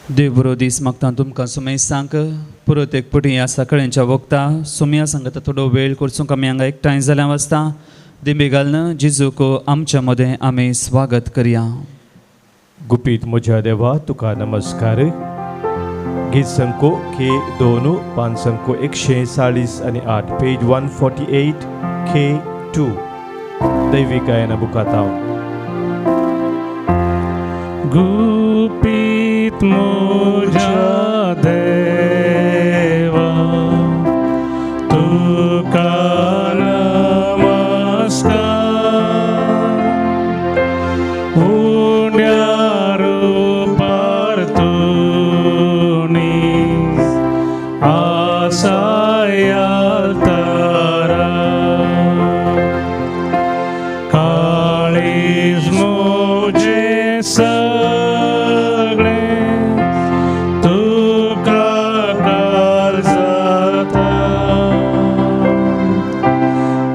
देव बरो दीस मागता तुमकां सुमय सांग परत एकपटी ह्या सकाळींच्या वखता सुमया सांगता थोडो वेळ करचूंक आमी हांगा एकठांय जाल्या वाजता दिंबे घालून जेजूक आमच्या मदें आमी स्वागत करया. गुपीत म्हज्या देवा तुका नमस्कार. गीत संको K2 पान संको 140 आणि 8 पेज 148 K2 दैवी गायना बुकात हांव. गुपीत म्हज्या देवा तुका नमस्कार. उंड्या रूपार तुनी आसायाल तारा काळीज म्हजें सगळें तुका काल जाता.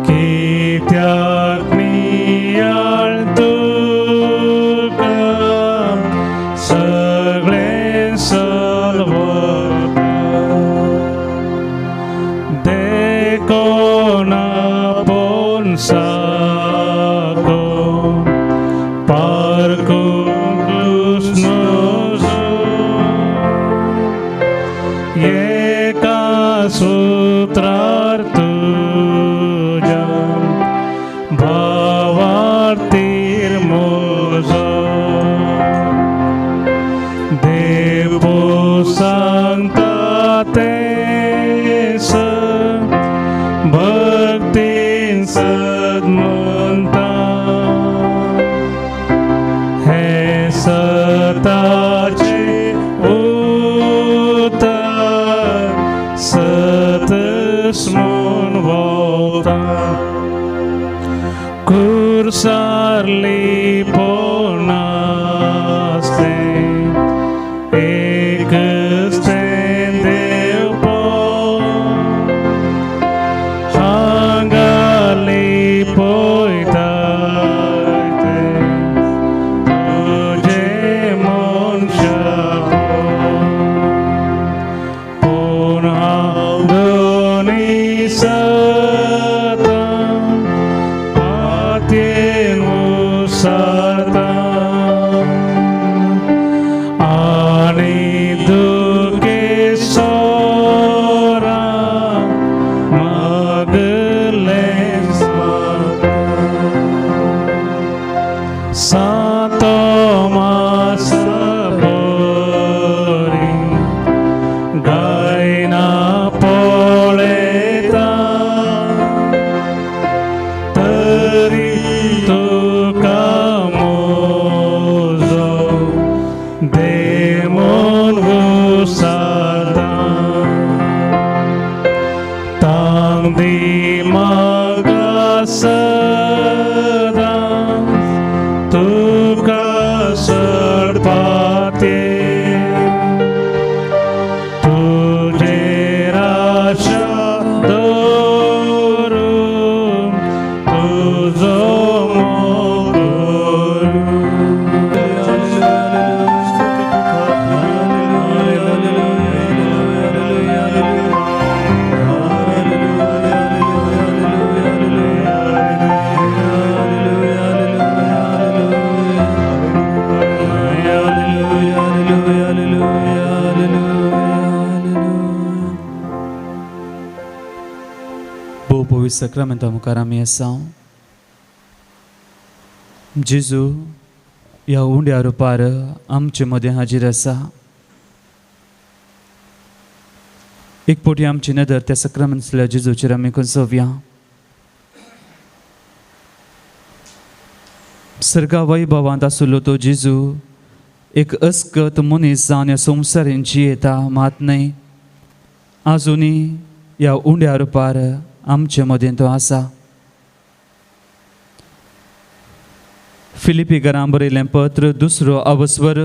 कित्याक नियाळ तुका सगळें चलवता. देखून आपूण साको पारखूंक नजो एका सुत्रार तुज्या भावार्थीर म्हजो देव सांगता तें भक्तीन सद म्हणटा. हे सताचे उतर सतस म्हूण वता. कुर्सारली पोनास्तें एकच तें देवपण हांगाली पळयताय तें तुजें मनशापण. पूण हांव दोनी सतां हातीन उसळटां आनी दुखे सोरां मागलें सांतो मास बरी गायना पळयता. तरी तुका म्हजो देव म्हूण उसळटा. तांग दी म्हाका सदां तुका सडपातें. तुजेर आशा दवरून तुजो मोग भोव पवित्र सक्रामेंता मुखार आमी आसा. जेजू ह्या उंड्या रुपार आमचे मदें हाजीर आसा. एक पोटी आमची नदर त्या सक्रामेंतल्या जेजूचेर आमी खंचोवया. सर्गा वैभवांत आसलो तो जेजू एक अस्कत मनीस जावन ह्या संवसारीन जियेता मात न्हय आजुनी ह्या उंड्या रुपार आमचे मदें तो आसा. फिलिपी घरां बरयलें पत्र दुसरो अवस्वर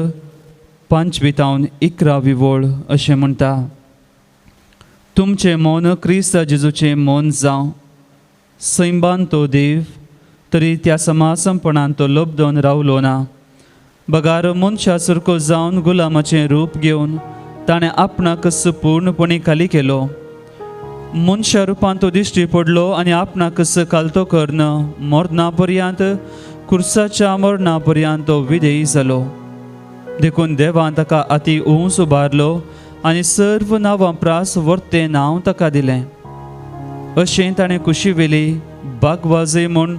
5:11 वळ अशें म्हणटा. तुमचें मौन क्रिस्त जेजूचें मौन जावं. सैंबान तो देव तरी त्या समासमपणान तो लबदोन रावलो ना. बगार मनशासारको जावन गुलामाचें रूप घेवन ताणें आपणाक पूर्णपणी खाली केलो. मनशा रुपान तो दिश्टी पडलो आनी आपणाक कालतो कर्ण मरणा पर्यंत खुर्साच्या मरणा पर्यंत तो विधेयी जालो. देखून देवान ताका अति उंच उबारलो आनी सर्व नांवां प्रास वर्तें नांव ताका दिलें. अशें ताणें कुशी वेली बागवाजय म्हूण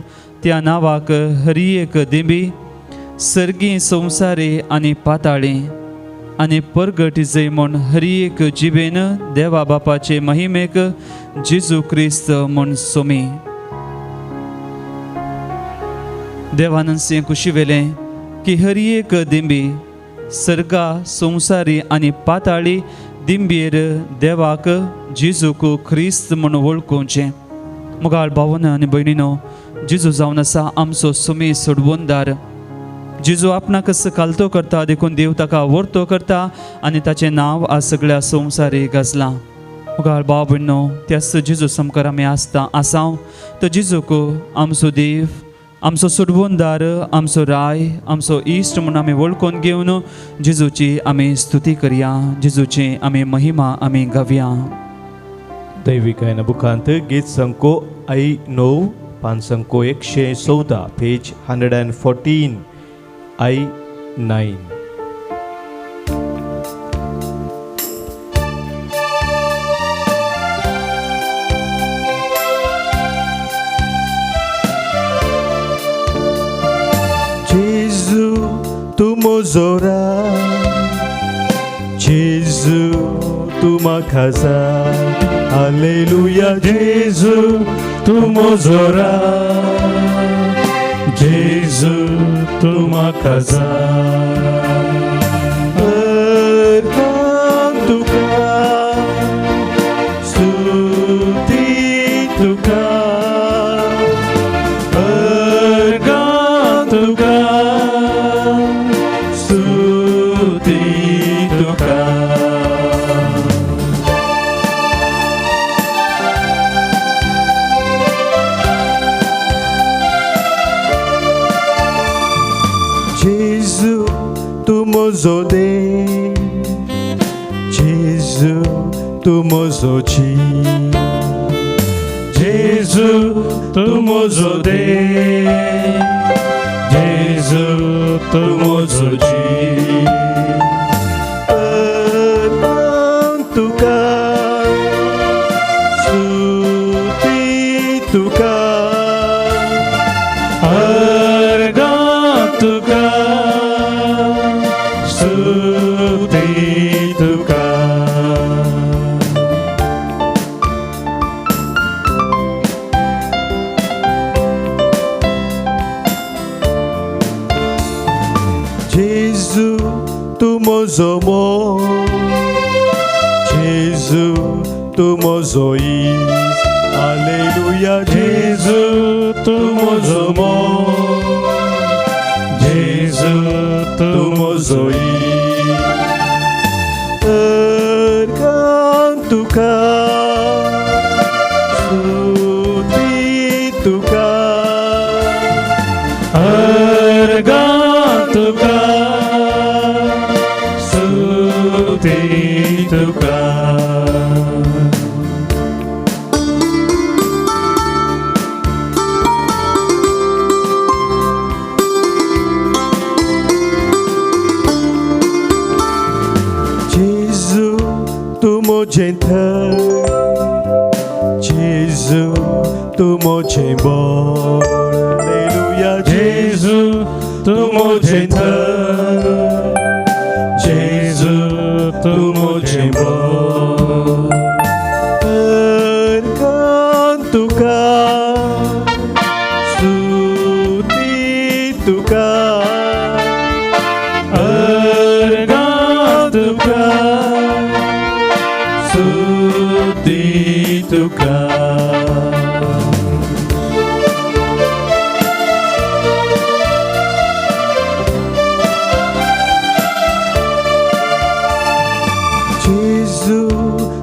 त्या नांवाक हरी एक दिंबी सर्गी संवसारी आनी पाताळी आनी परगट जय म्हूण हरी एक जिबेन देवा बापाचे महिमेक जेजू क्रिस्त म्हूण सोमी. देवानंद सिंह कुशी वेलें की हरी एक दिंबी सर्गा संवसारी आनी पाताळी दिंबेर देवाक जेजूक क्रिस्त म्हूण वळखुचें. मुगाळ भावना आनी भयणीनो, जेजू जावन आसा आमचो सोमी सोडवणदार. जेजू आपणाक कालतो करता, देखून देव ताका वर्तो करता आनी ताचें नांव आज सगळ्या संवसारी गाजलां. मुगाळ भाव भयणीनो, त्याच जेजू समकार आमी आसांव. तो जेजूक आमचो देव, आमचो सोडवणदार, आमचो राय, आमचो इश्ट म्हूण आमी वळखून घेवन जेजूची आमी स्तुती करया, जेजूची आमी महिमा आमी गावया. दैविक गायना बुकांत गीत संको आई 9 पान संको 114 पेज 114 आई 9. Gesù, tu mozora, Gesù, tu ma casa, Alleluia, Gesù, tu mozora, Gesù, tu ma casa. Cantuca, Sutituca, Cantuca, Sutituca. Gesù, tu mozode, Gesù, tu mozoci, Gesù, tu mozode, Gesù, tu mozoci. Cantuca, Sutituca, Argantuca, Sutituca. Gesù, tu mozomo, Gesù, tu mozois, Alleluia, Gesù, tu mozomo, Gesù, tu mozois. Cantuca, Sutituca, Argantuca, Sutituca. Gesù, tu mo gentle, Gesù, tu mo chembo, Alleluia, Gesù, tu mo gentle, Gesù, tu mo chembo. Cantuca, Sutituca, Argantuca, Sutituca. Gesù,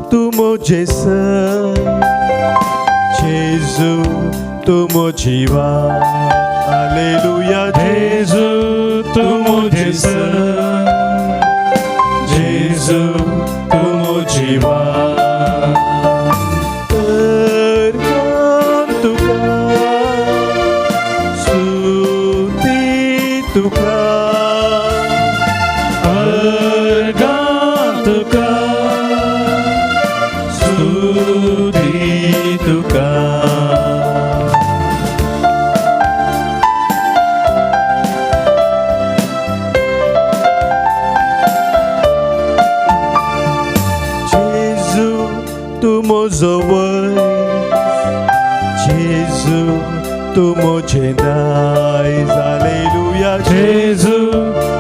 tu mo Gesù, Gesù, tu mo jiva, Alléluia, Jésus, tu मुझे sir, Jésus, tu मुझे वार. tergam tuka, stuti tuka, Argatuka, studituka. Jésus, tu mozowais, Jésus, tu mochendais, Alléluia, Jésus,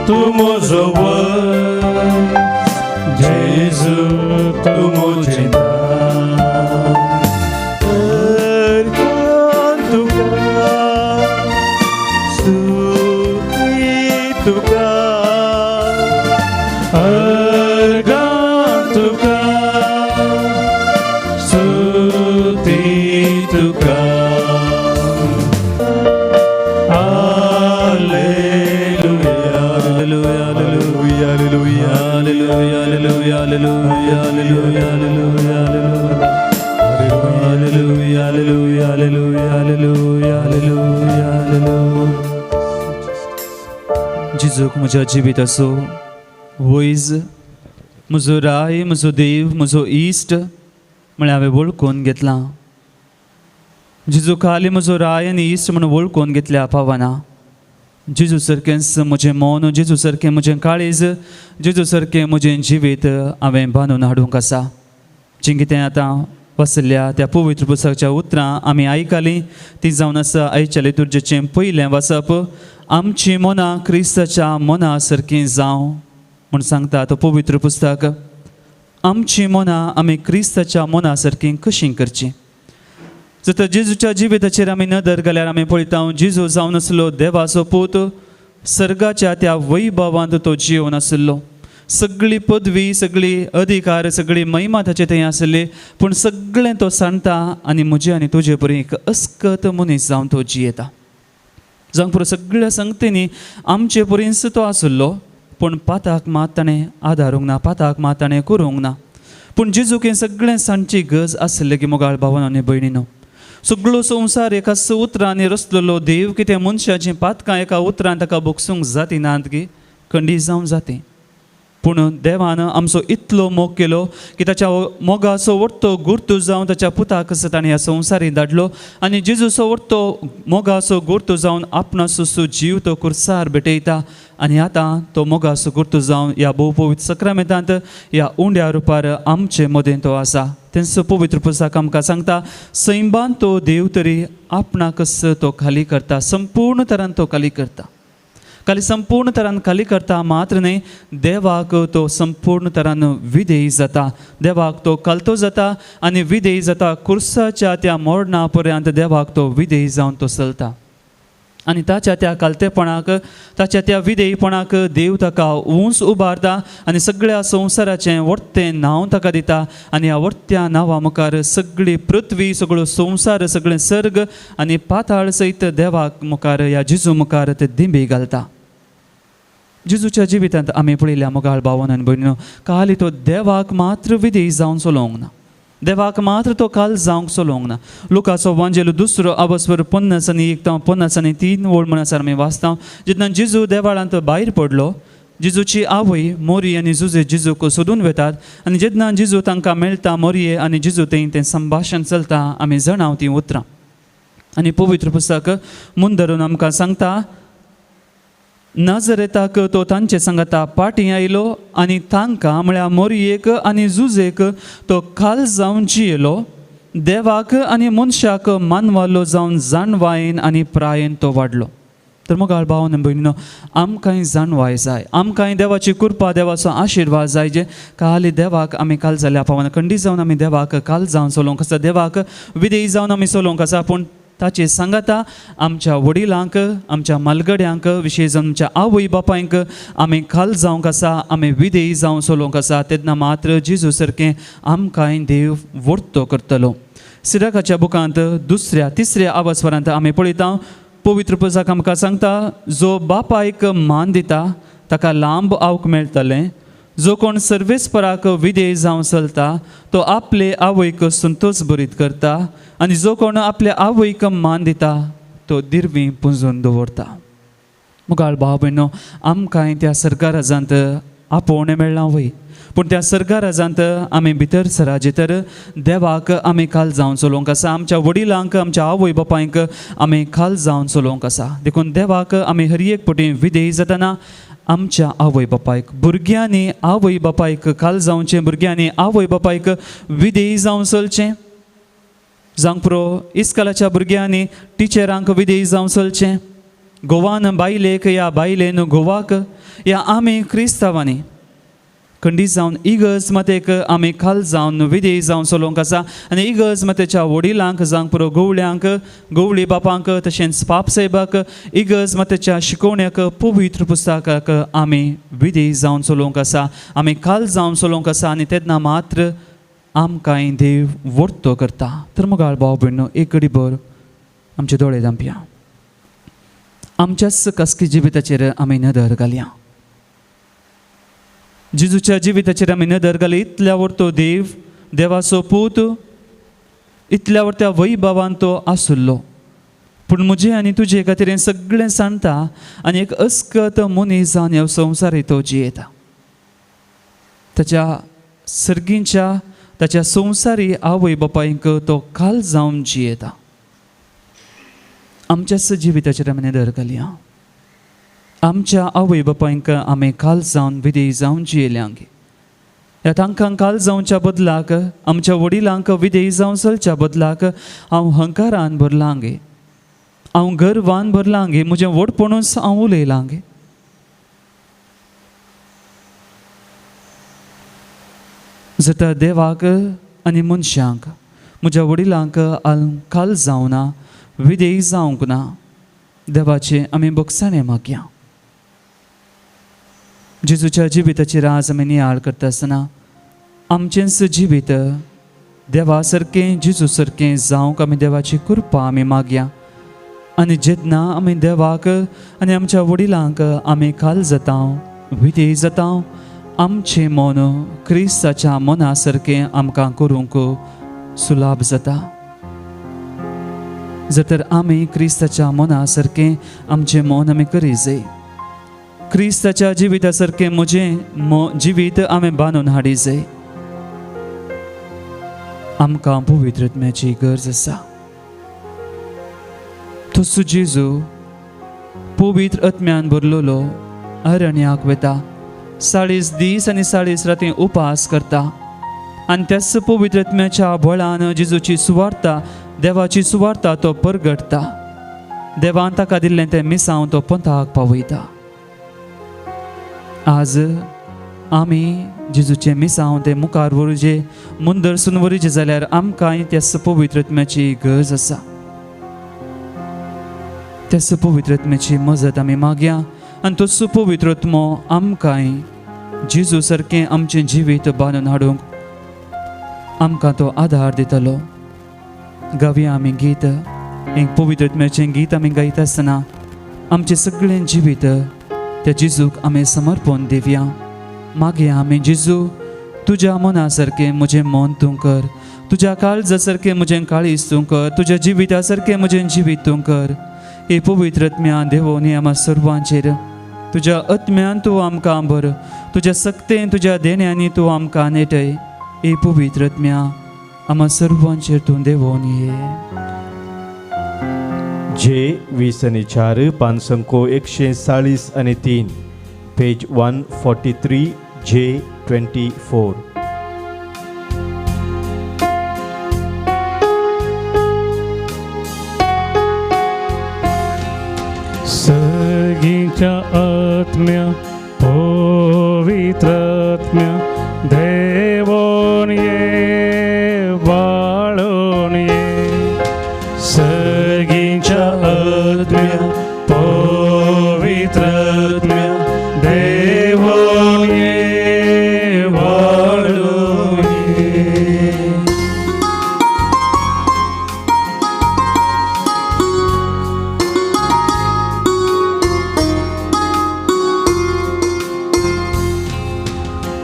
tu mozowais, Jésus, tu mochendai. tergam tuka, stuti tuka, Argatuka, studituka. Alleluia, alleluia, alleluia, Alléluia, alleluia, Alléluia, alleluia, alleluia, alleluia, alleluia, alleluia, alleluia, alleluia, alleluia, alleluia, alleluia. जेजूक म्हज्या जिविताचो वैज म्हजो राय, म्हजो देव, म्हजो इश्ट म्हळ्यार हांवें वळखून घेतलां. जेजू खाली म्हजो राय आनी इश्ट म्हणून वळखून घेतल्या पावना. जेजू सारकेंच म्हजें मन, जेजू सारकें म्हजें काळीज, जेजू सारकें म्हजें जिवीत हांवें बांदून हाडूंक आसा. जें कितें आतां वाचल्या त्या पवित्र पुस्तकाच्या उतरां आमी आयकलीं ती जावन आसा आयच्या लितुर्जेचें पयलें वाचप. आमचीं मनां क्रिस्ताच्या मना सारकीं जावं म्हूण सांगता तो पवित्र पुस्तक. आमचीं मनां आमी क्रिस्ताच्या मना सारकीं कशीं करचीं. जर तर जेजूच्या जिविताचेर आमी नदर घाल्यार आमी पळयता जेजू जावन आसलो देवाचो पूत. सर्गाच्या त्या वैभवांत तो जिवन आसलो. सगळी पदवी, सगळी अधिकार, सगळी महिमा ताचे थंय आसली. पूण सगळें तो सांडटा आनी म्हजे आनी तुजे परी एक अस्कत मनीस जावन तो जियेता. जावंक पुरो सगळ्या संगतींनी आमचे परीस तो आसलो. पूण पाताक मात ताणें आदारूंक ना, पाताक मात ताणें करूंक ना. पूण जेजूक सगळें सांडची गज आसले की मोगाळ भावान आनी भयणीनो. सगळो संवसार एका उतरांनी रचलेलो देव कितें मनशाची पातकां एका उतरान ताका बोगसूंक जाती नात की खंडी जावं जाती. पूण देवान आमचो इतलो मोग केलो की ताच्या मोगाचो वर्तो गुर्तू जावन ताच्या पुताक कसो ताणें ह्या संवसारी धाडलो. आनी जेजूचो वर्तो मोगाचो गुर्तू जावन आपणाचो जीव तो कुर्सार भेटयता. आनी आतां तो मोगाचो गुर्तू जावन ह्या भोवपवित्र सक्रामेंतांत ह्या उंड्या रुपार आमचे मदें तो आसा. तेंचो पवित्र पुस्तक आमकां सांगता सैबान तो देव तरी आपणाकच तो खाली करता, संपूर्ण तरान तो खाली करता. खाली संपूर्ण तरान खाली करता मात्र न्ही, देवाक तो संपूर्ण तरान विधेय जाता. देवाक तो कालतो जाता आनी विधेय जाता. कुर्साच्या त्या मोडना पर्यंत देवाक तो विधेय जावन तो चलता. आनी ताच्या त्या कालतेपणाक, ताच्या त्या विधेयपणाक देव ताका उंच उबारता आनी सगळ्या संवसाराचें वर्तें नांव ताका दिता. आनी ह्या वर्त्या नांवा मुखार सगळी पृथ्वी, सगळो संवसार, सगळें सर्ग आनी पाताळ सयत देवाक मुखार, ह्या जेजू मुखार ते दिंबी घालता. जेजूच्या जिवितांत आमी पळयल्या मोगाळ भावन आनी भयणीनो, खाली तो देवाक मात्र विधेय जावन चलोवंक ना. देवाक मात्र तो काल जावंक चलोवंक ना. लुकाचो वांजेलो 2 अवस्वर 50 आनी 50 आनी 3 वळ म्हणसर आमी वाचता. जेन्ना जेजू देवाळांत भायर पडलो, जेजूची आवय मोरी आनी जुजे जेजूक सोदून वेतात. आनी जेन्ना जेजू तांकां मेळटा मोरये आनी जेजू तें संभाशण चलता, आमी जाणाव तीं उतरां. आनी पवित्र पुस्तक मुन धरून आमकां सांगता नाजरेताक तो तांचे सांगाता पाटी आयलो आनी तांकां म्हळ्यार मोरयेक आनी जुजेक तो खाल जावन जियेलो. देवाक आनी मनशाक मानवालो जावन जाणवायेन आनी प्रायेन तो वाडलो. तर मोगाळ भावन भयणीनो, आमकांय जाणवाय जाय, आमकांय देवाची कृपा, देवाचो आशिर्वाद जाय. जे खाली देवाक आमी काल जाल्या पावना, खंडी जावन आमी देवाक काल जावन चलोवंक आसा, देवाक विधेय जावन आमी चलोवंक आसा. पूण ताची सांगाता आमच्या वडिलांक, आमच्या मालगड्यांक, विशेष आमच्या आवय बापायंक आमी खाल जावंक आसा, आमी विधेय जावन चलोवंक आसा. तेन्ना मात्र जेजू सारकें आमकांय देव वर्तो करतलो. सिराकाच्या बुकांत 2-3 आवास्वरांत आमी पळयता पवित्र पुस्तक आमकां सांगता, जो बापायक मान दिता ताका लांब आवक मेळटलें. जो कोण सर्वेस्पराक विधेय जावन चलता तो आपले आवयक संतोष भरीत करता, आनी जो कोण आपल्या आवयक मान दिता तो दिर्वी पुंजून दवरता. मुगाळ भाव भयणो, आमकां त्या सर्गा राजांत आपोवणें मेळना वय, पूण त्या सर्गा राजांत आमी भितर सराजे तर देवाक आमी खाल जावन चलोवंक आसा. आमच्या वडिलांक, आमच्या आवय बापायक आमी खाल जावन चलोवंक आसा. देखून देवाक आमी हर एक पटी विधेय जाताना आमच्या आवय बापायक, भुरग्यांनी आवय बापायक खाल जावचें, भुरग्यांनी आवय बापायक विधेय जावन चलचें. जावंक पुरो इस्कॉलाच्या भुरग्यांनी टिचरांक विधेय जावन चलचें. गोवान बायलेक या बायलेन गोवाक या आमी क्रिस्तांवांनी खंडीत जावन इगर्ज मतेक आमी खाल जावन विधेय जावन चलोवंक आसा. आनी इगर्ज मतेच्या वडिलांक, जावंक पुरो गवळ्यांक, गवळी बापांक, तशेंच पाप साहेबाक, इगर्ज मतेच्या शिकोवण्याक, पवित्र पुस्तकाक आमी विधेय जावन चलोवंक आसा, आमी खाल जावन चलोवंक आसा. आनी तेन्ना मात्र आमकां देव वर्तो करता. तर मुगाळ भाव भयणो, एक घडीभर आमचे दोळे धांपया. आमच्याच खासगी जिविताचेर आमी नदर घालया. जेजूच्या जिविताचेर आमी नदर घाली. इतल्या वर तो देवाचो पूत, इतल्या वर त्या वैभवान तो आसुल्लो, पूण म्हजे आनी तुजे खातीर हें सगळें सांगता आनी एक अस्कत मनीस जावन ह्या संवसारीत तो जियेता. ताच्या सर्गींच्या, ताच्या संवसारी आवय बापायक तो खाल जावन जियेता. आमच्याच जिविताचेर आमी नदर घालया. आमच्या आवय बापायक आमी खाल जावन विधेय जावन जियेल्यांक, ह्या तांकां खाल जावच्या बदलाक, आमच्या वडिलांक विधेय जावन चलच्या बदलाक हांव हंकारान भरलां गे, हांव गर्वान भरलां गे, म्हजें व्हडपणूच हांव उलयलां गे. जर देवाक आनी मनशांक, म्हज्या वडिलांक खाल जावना, विधेय जावंक ना, देवाचे आमी बक्षाणें मागया. जेजूच्या जिविताचेर आज आमी नियाळ करता आसतना आमचेंच जिवीत देवा सारकें, जेजू सारकें जावंक आमी देवाची कृपा आमी मागया. आनी जेन्ना आमी देवाक आनी आमच्या वडिलांक आमी खाल जाता, विधेय जाता, आमचें मन क्रिस्ताच्या मना सारकें आमकां करूंक सुलाभ जाता. जर तर आमी क्रिस्ताच्या मना सारकें आमचें मन आमी करी जाय, क्रिस्ताच्या जिविता सारकें म्हजें जिवीत आमी बांदून हाडी जाय, आमकां पवित्र आत्म्याची गरज आसा. तसो जेजू पवित्र आत्म्यान भरलेलो अरण्याक वता, 40 दीस आनी 40 राती उपास करता, आनी त्याच पवित्र आत्म्याच्या बळान जेजूची सुवार्ता, देवाची सुवार्ता तो परगटता. देवान ताका दिल्लें तें मिसांव तो पंथाक पावयता. आज आमी जेजूचे मिसांव ते मुखार व्हरचे, मुंदरसून व्हरचे जाल्यार आमकां त्याच पवित्र आत्म्याची गरज आसा. त्याच पवित्र आत्म्याची मजत आमी मागया. आनी तसो पवित्र आत्मो आमकां जेजू सारकें आमचें जिवीत बांदून हाडूंक आमकां तो आदार दितलो. गावया आमी गीत, एक पवित्र आत्म्याचें गीत आमी गायता आसतना आमचें सगळें जिवीत त्या जेजूक आमी समर्पण दिवया. मागया आमी, जेजू तुज्या मना सारकें म्हजें मन तूं कर, तुज्या काळजा सारकें म्हजें काळीज तूं कर, तुज्या जिविता सारकें म्हजें जिवीत तूं कर. हे पवित्र आत्म्या देवोनी आम्हा सर्वांचेर तुज्या आत्म्यान तूं आमकां भर, तुज्या सक्तेन, तुज्या देण्यांनी तूं आमकां नेटय. हे पवित्र आत्म्या आम्हा सर्वांचेर तूं देवोन ये. जे 20 पानसंको 143 पेज 143 जे 24. सर्गीच्या आत्म्या, पवित्र आत्म्या देवोन ये, वाळून ये. सर्गीच्या आत्म्या, पवित्र आत्म्या देवोन ये, वाळून ये.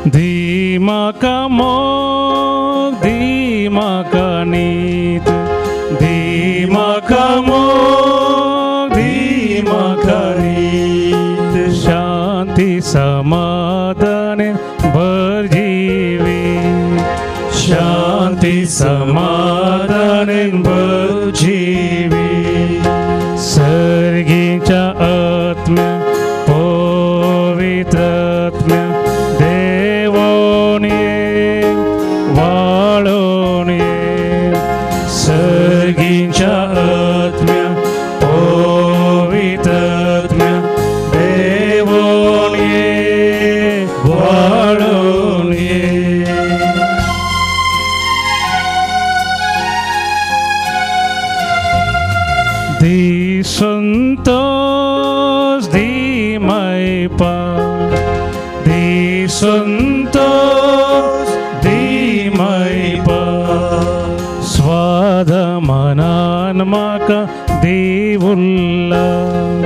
दी म्हाका मोग, दी म्हाका नीत, दी म्हाका मोग, दी म्हाका नीत, शांती समाधान भर जिवीत, शांती समाधान भर जिवीत, सर्गीच्या आत्म्या पवित्र आत्म्या देवोन ये वाळोन ये, सर्गीच्या आत्म्या पवित्र आत्म्या देवोन ये वाळोन ये. दी संतोष, दी मैपा, दी संतोष, दी मैपा, स्वाद मनान म्हाका दी उल्लास,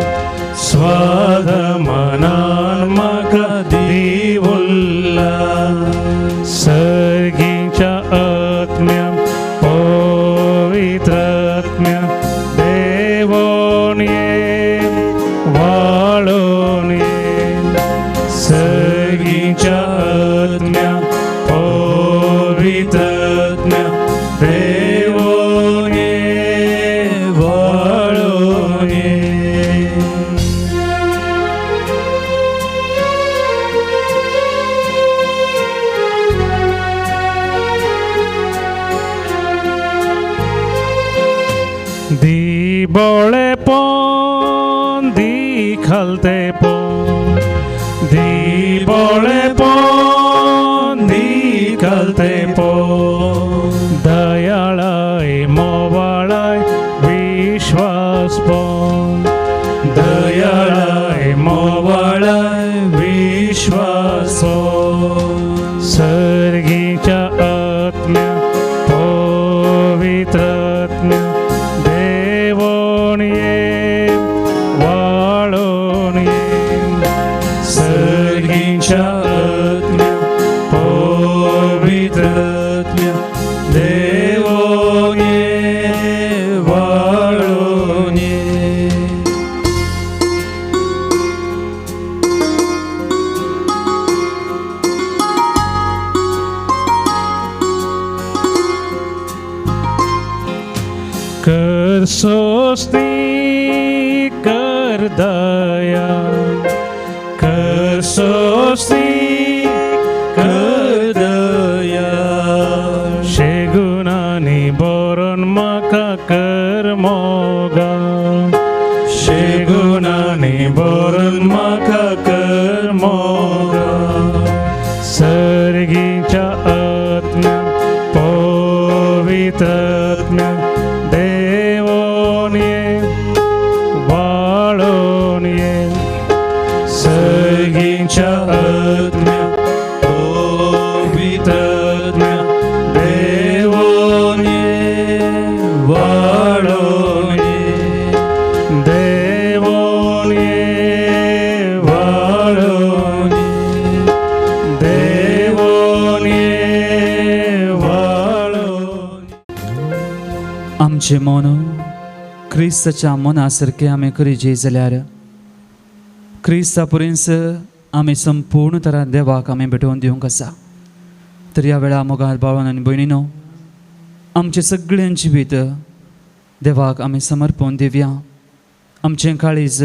स्वाद मनान म्हाका दी उल्लास, सर्गीच्या आत्म्या पवित्र आत्म्या देवोन ये वाळोन ये, सर्गीच्या आत्म्या पवित्र आत्म्या देवोन ये वाळोन ये. दी बोळेपण, दी खालतेपण, दी बोळेपण, दी खालतेपण, दयाळाय मोवाळाय विश्वासपण, दयाळाय मोवाळाय विश्वासपण, सर्गीच्या आत्म्या पवित्र आत्म्या देवोन ये वाळोन ये, सर्गीच्या आत्म्या पवित्र आत्म्या देवोन ये वाळोन ये. कर सोस्ती कर दया, कर सोस्ती कर दया, शेगुनानी बरोन म्हाका कर मोगाळ, शेगुनानी बरोन म्हाका कर मोगाळ, सर्गीच्या आत्म्या पवित्र आत्म्या देवोन ये वाळोन ये, सर्गीच्या आत्म्या पवित्र आत्म्या देवोन ये वाळोन ये, देवोन ये वाळोन ये, देवोन ये वाळोन. आमचे मन क्रिस्ताच्या मना सारकें आमी करीत जाल्यार क्रिस्ता पर्यंत आमी संपूर्ण तरान देवाक आमी भेटोवन दिवंक आसा. तर ह्या वेळा मोगाल भावान आनी भयणीनो, आमचें सगळें जिवीत देवाक आमी समर्पण दिवया. आमचें काळीज,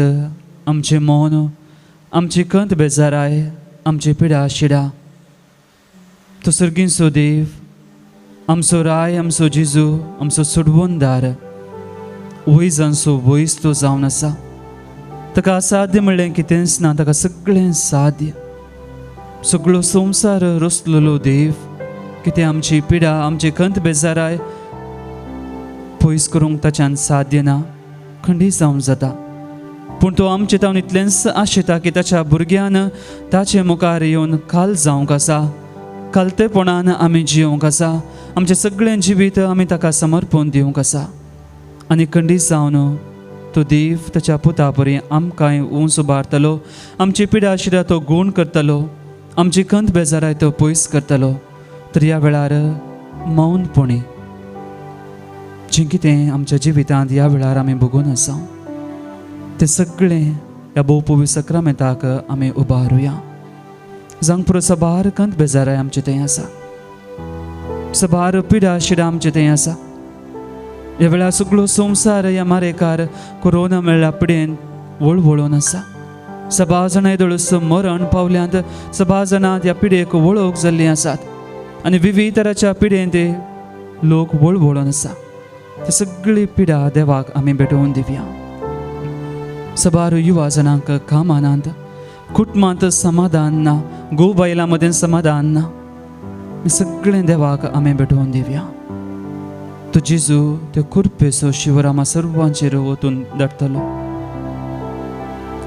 आमचें मन, आमची कंत बेजाराय, आमची पिडा शिडा, तो सर्गीचो देव, आमचो राय, आमचो जेजू, आमचो सोडवणदार, वैजांचो वैज तो जावन आसा. ताका असाध्य म्हणलें कितेंच ना, ताका सगळें साध्य. सगळो संवसार रचलेलो देव, कितें आमची पिडा, आमची कंत बेजाराय पयस करूंक ताच्यान साध्य ना, खंडीत जावंक जाता. पूण तो आमचे तावन इतलेंच आशेता की ताच्या भुरग्यान ताचे मुखार येवन काल जावंक आसा, कालतेपणान आमी जियोंक आसा, आमचें सगळें जिवीत आमी ताका समर्पण दिवंक आसा. आनी खंडीत जावन तो देव ताच्या पुता परी आमकांय उंच उबारतलो, आमची पिडा शिडा तो गूण करतलो, आमची खंत बेजाराय तो पयस करतलो. तर ह्या वेळार मौनपणी जें कितें आमच्या जिवितांत ह्या वेळार आमी भोगून आसा तें सगळें ह्या भोवपवी सक्रामेंताक आमी उबारुया. जांग पुरो सबार खंत बेजाराय आमचें तें आसा, सबार पिडा शिडा आमचें तें आसा. ह्या वेळार सगळो संवसार ह्या मारेकार कोरोना म्हणल्या पिडेन वळवळून आसा. सभा जाणां येदोळूस मरण पावल्यांत, सभा जाणां ह्या पिडेक वळख जाल्लीं आसात आनी विविध तराच्या पिडेन ते लोक वळवळून आसा. ती सगळी पिडा देवाक आमी भेटोवन दिवया. सबार युवा जनांक कामानांत, कुटुंबांत समाधान ना, घोव बायलां मदें समाधान ना, सगळें देवाक आमी भेटोवन दिवया. तो जेजू त्यो कुरपेचो शिवरामा सर्वांचेर वतून धाडटलो.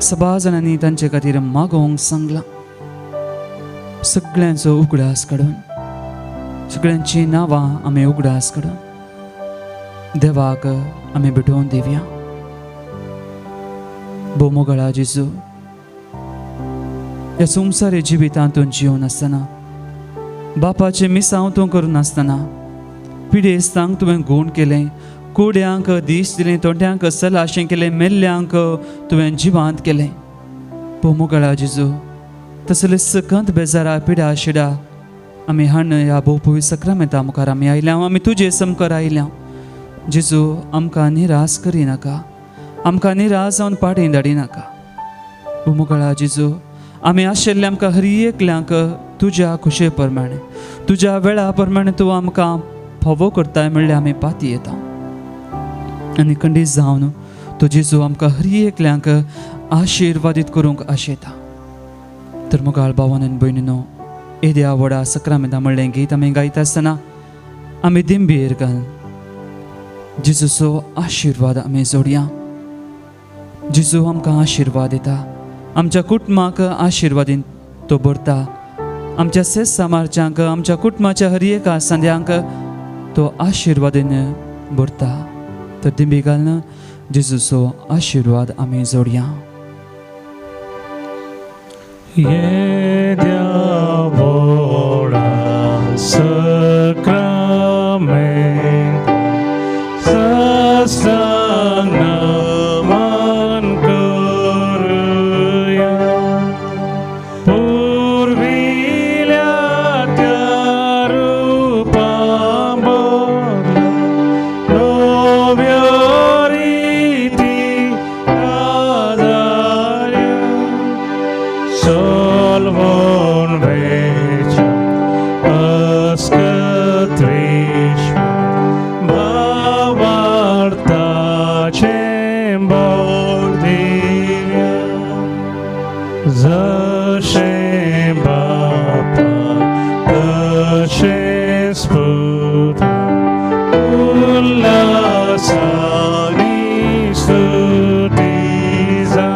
सभा जाणांनी तांचे खातीर मागोवंक सांगलां. सगळ्यांचो उगडास काडून, सगळ्यांची नांवां आमी उगडास काडून देवाक आमी भेटोवन दिवया. बोमोगळा जेजू, ह्या संवसारी जिवितांतून जिवन आसतना, बापाचें मिसांव तूं करून आसतना, पिडेस्तांक तुवें गूण केलें, कोड्यांक दीस दिलें, तोंड्यांक सलाशें केलें, मेल्ल्यांक तुवें जिवांत केलें. बोमोगळा जेजू, तसले सकंत बेजारा पिडा शिडा आमी हाडून ह्या भोवपवी सक्रामेंता मुखार आमी आयल्या, आमी तुजे समकार आयल्या. जेजू, आमकां निराश करिनाका, आमकां निराश जावन पाटी धाडिनाका. बोमोगळा जेजू, आमी आशिल्ले आमकां हर एकल्यांक तुज्या खुशे प्रमाणे, तुज्या वेळा प्रमाणे तूं आमकां फावो करताय म्हणल्यार आमी पाती येता. आनी खंडीत जावन तो जेजू आमकां हर एकल्यांक आशिर्वादीत करूंक आशेता. तर मोगाळ भावान आनी भयणीनो, येद्या व्हडा सक्रामेंता म्हणलें गीत आमी गायता आसतना आमी दिंबेर घालून जेजूचो आशिर्वाद आमी जोडया. जेजू आमकां आशिर्वाद दिता, आमच्या कुटुंबाक आशिर्वादीन तो भरता, आमच्या सेस सामारच्यांक, आमच्या कुटुंबाच्या हर एका सांद्यांक तो आशिर्वादीन भरता. तर दिंबी घालून जेजूचो आशिर्वाद आमी जोडया. येद्या व्हडा सक्रामेंत सस्तान नमन करूया. पुर्विल्या त्या रुपां बदला नव्यो रिती आदार्या. Solvon vecea ascătrișa bavarta cembordivia zășem bapa dășem sputa ulasani stutiza.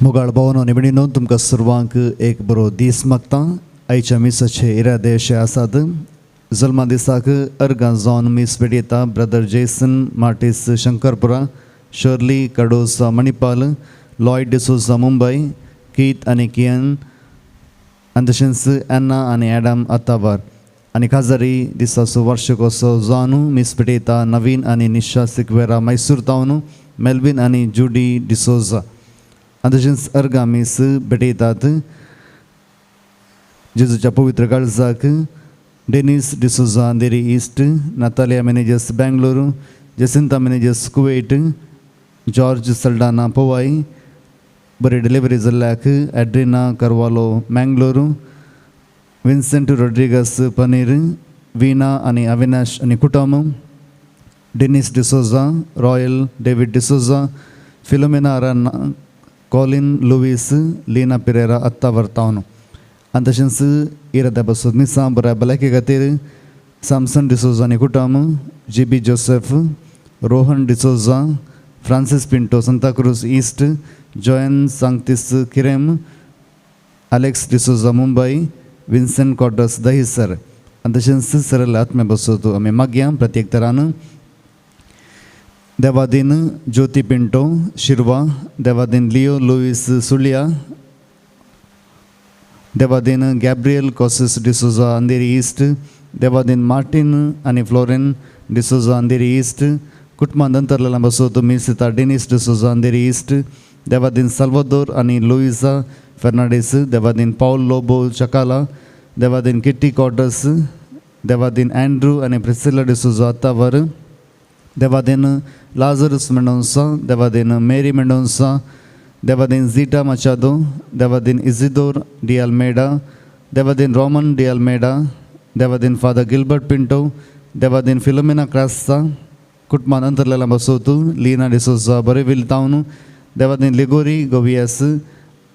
मोगाळ भावनो आनी भयणीनो, तुमकां सर्वांक एक बरो दीस मागता. आयच्या मिसाचे इरादे अशे आसात. जल्मा दिसाक अर्गां जावन मीस भेटयता brother Jason Martis Shankarpura, Shirley Cardoza Manipal, Lloyd D'Souza Mumbai, Keith आणि कियन, आणि तशेंच एन्ना आणि ॲडम अत्तावार. आणि खाजारी दिसाचो वार्षिकोत्सव जावनू मीस पेटयता नवीन आणि निशा सिक्वेरा मैसूर तावनू, मेल्विन आणि जुडी डिसोजा. आणि तशेंच अर्गा मीस भेटयतात जेजूच्या पवित्र काळजाक Dennis D'Souza Andheri East, Natalia Menezes Bangalore, Jacinta Menezes Kuwait, George Saldanha Powai, बरी डिलिव्हरी जाल्ल्याक Adriana Carvalho Mangalore, Vincent Rodrigues Panir, Veena आणि अविनाश आणि कुटुंब, Dennis D'Souza, Royal David D'Souza, Philomena Aranha, Colin Lewis, Leena Pereira अत्ता वर्तावनो. आणि तशेंच इराद्या बसत मिसां बऱ्या भलायके खातीर सॅमसन डिसोजा आणि कुटुंब, GB Joseph, Rohan D'Souza, Francis Pinto Santacruz East, Joan सांगतीस किरेम, अलेक्स डिसोजा मुंबई, विन्सेंट कॉर्डस दहिसर. आणि तशेंच सरळ आत्म्या बसतो आमी मागया प्रत्येक तरान. देवादीन ज्योती पिंटो शिरवा, देवादीन लिओ लुईस सुलिया, देवादीन गॅब्रियल कॉसिस डिसोजा अंधेरी ईस्ट, देवादीन मार्टिन आणि फ्लोरेन डिसोजा अंधेरी ईस्ट. कुटुंबांतरलेला बसवतो मिसिता डेनिस डिसोजा अंधेरी ईस्ट, देवादीन साल्वादोर आणि लुईसा फर्नांडीस, देवादीन पाऊल लोबो चकाला, देवादीन किट्टी कॉर्डस, देवादीन अँड्रू आणि प्रिसिला डिसोजा अत्तावर, देवादीन लाझरस मेंडोन्सा, देवादीन मेरी मेंडोन्सा, देवादीन झीटा मचादो, देवादीन इजिदोर डी अल्मेडा, देवादीन रोमन डी अल्मेडा, देवादीन फादर गिल्बर्ट पिंटो, देवादीन फिलोमेना क्रास्सा. कुटुंबांतरलेला बसवतो लीना डिसोजा बरेविल तावनू, देवादीन लिगोरी गोवियास,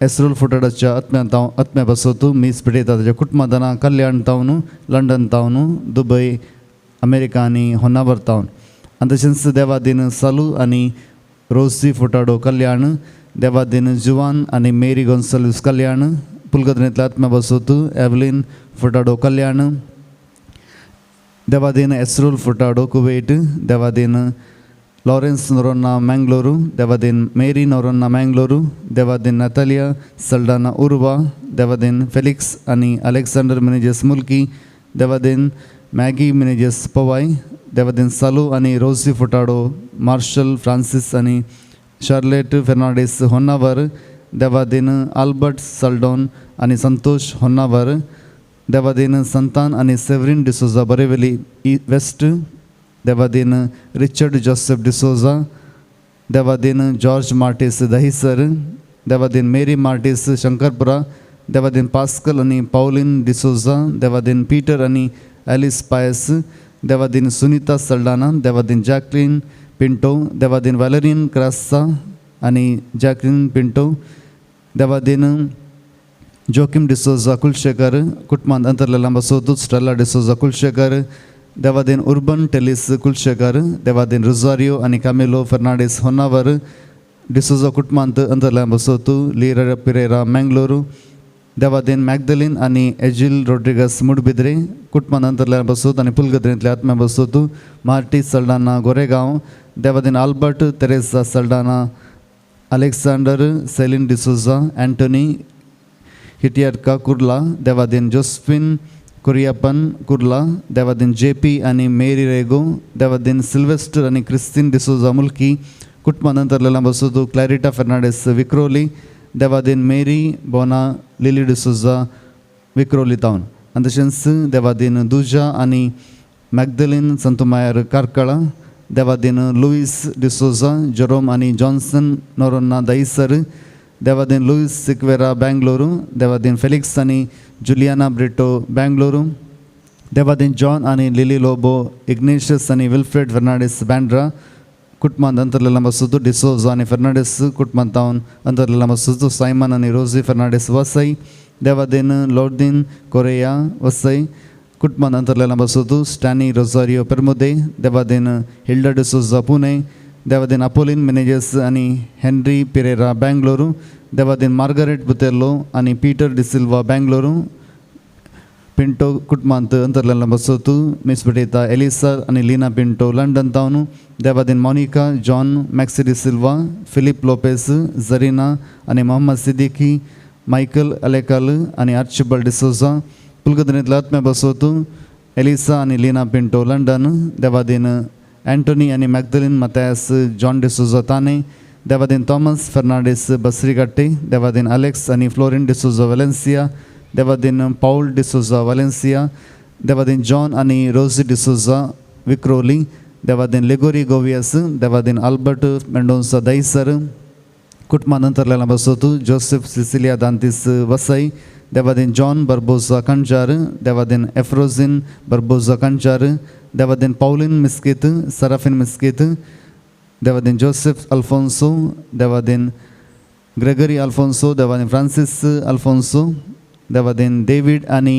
एस्रोल फुटाडाच्या आत्म्या बसवतो मीस पिडयता ताच्या कुटुंबांना कल्याण तावनू, लंडन तावनू, दुबय, अमेरिका आणि होन्नावर तावन. आणि तशेंच देवादीन सालू आणि रोसी फुटाडो कल्याण, देवादीन जुवान आणि मेरी गोन्साल्विस कल्याण. पुलगदनेतल्या आत्म्या बसवतो एवलिन फुटाडो कल्याण, देवादीन एस्रोल फुटाडो कुवेट, देवादीन लॉरेन्स नोरोन्ना मँगलोरू, देवादीन मेरी नोरोन्ना मँगलोरू, देवादीन नातालिया सल्डाना उर्वा, देवादीन फेलिक्स आणि अलेक्झांडर मिनेजेस मुल्की, देवादीन मॅगी मिनेजेस पवाई, देवादीन सालू आणि रोसी फुटाडो मार्शल फ्रान्सिस आणि शार्लेट फेर्नांडीस होन्नावर, देवादीन आल्बर्ट सल्डोन आणि संतोष होन्नावर, देवादीन संतान आणि सेव्हरिन डिसोजा बरेवेली वेस्ट, देवादीन रिचर्ड जोसेफ डिसोजा, देवादीन जॉर्ज मार्टिस दहिसर, देवादीन Mary Martis Shankarpura, Devadin pascal आणि पाउलिन डिसोजा, देवादीन पीटर आणि ॲलिस पायस, देवादीन सुनीता सल्डाना, देवादीन जॅकलिन पिंटो, देवादीन वॅलेरियन क्रास्सा आणि जॅकलिन पिंटो, देवादीन जोकिम डिसोजा कुलशेखर. कुटुंबांतरलेला बसवतो स्टेला डिसोजा कुलशेखर, देवादीन उर्बन टेलिस कुलशेखर, देवादीन रोझारियो आणि कामिलो फर्नांडीस होन्नावर. डिसोजा कुटुंबांतरलेला बसवतो लीरा पिरेरा मँगलोरू, देवादीन मॅगदलीन आणि एजिल रॉड्रिगस मुडबिद्रे. कुटुंबांतरलेला बसवतो आणि पुलगद्रेंतल्या आत्म्या बसवतो मार्टी सल्डाना गोरेगांव, देवादीन Albert Teresa Saldanha, Alexander Celine D'Souza Antony हिटियाटका कुर्ला, देवादीन जोस्फिन कुरियापन कुर्ला, देवादीन JP आणि मेरी रेगो, देवादीन सिल्वेस्टर आणि क्रिस्तीन डिसोजा मुल्की. कुटुंबांतरलेला बसवतो क्लॅरिटा फर्नांडीस विक्रोली, देवादीन मेरी बोना लिली डिसोजा विक्रोली तावन. आणि तशेंच देवादीन दुजा आणि मॅगदलीन संतुमायर कारकळा, देवादीन लुईस डिसोजा, जेरोम आणि जॉन्सन नोरोन्ना दहिसर, देवादीन लुईस सिक्वेरा बँगलोरू, देवादीन फेलिक्स आणि जुलियाना ब्रिटो बँगलोरू, देवादीन जॉन आणि लिली लोबो इग्नेशियस आणि विल्फ्रेड फर्नांडीस बँड्रा. कुटुंबांतरलेला बसवतो डिसोजा आणि फर्नांडीस. कुटुंबांतरलेला बसवतो सायमन आणि रोझी फर्नांडीस वसई, देवादीन लॉर्डिन कोरेया वसई. कुटुंबांतरलेला बसवतो स्टॅनी रोझारियो पेर्मुदे, देवादीन हिल्डा डिसोजा पुणे, देवादीन अपोलिन मेनेजेस आणि हेनरी पिरेरा बँगलोरू, देवादीन मार्गारेट बुतेल्लो आणि पीटर डिसिल्वा बँगलोरू. ಪಿಂಟೋ ಕುಟ್ಮಾಂತ್ ಅಂತರ್ಲೆಲ್ಲ ಬಸೋತು ಮಿಸ್ ಬಿಡೇತ ಎಲಿಸಾ ಅನಿ ಲೀನಾ ಪಿಂಟೋ ಲಂಡನ್ ತಾವನು ದೇವಾದಿನ್ ಮೋನಿಕಾ ಜಾನ್ ಮ್ಯಾಕ್ಸಿಡಿ ಸಿಲ್ವಾ ಫಿಲಿಪ್ ಲೋಪೆಸ್ ಜರೀನಾ आणि ಮೊಹಮ್ಮದ್ ಸಿದ್ದಿಕಿ ಮೈಕಲ್ ಅಲೆಕಾಲ್ आणि ಆರ್ಚಿಬಲ್ ಡಿಸೋಜಾ पुलगदनीतला आत्म्या बसवतो एलिसा आणि लीना पिंटो लंडन देवादीन अँटोनी आणि मॅग्दलिन मथायस जॉन डिसोजा ताने देवादीन थॉमस फर्नांडिस बसरीगट्टे देवादीन अलेक्स आणि फ्लोरिन डिसोजा वॅलेन्सिया देवादीन पाऊल डिसोजा वॅलेन्सिया देवादीन जॉन आणि रोझी डिसोजा विक्रोली देवादीन लेगोरी गोवियस देवादीन अल्बर्ट मेंडोन्सा दईसर कुटुंबानंतरला बसवतो जोसेफ सिसिलिया दांतीस वसई देवादीन जॉन बर्बोजा कंचार देवादीन एफ्रोजिन बर्बोजा कंचार देवादीन पाउलिन मिस्कित सराफिन मिस्कित देवादीन जोसेफ अल्फोन्सो देवादीन ग्रेगरी अल्फोन्सो देवादीन फ्रांसिस अल्फोन्सो देवादीन डेविड आणि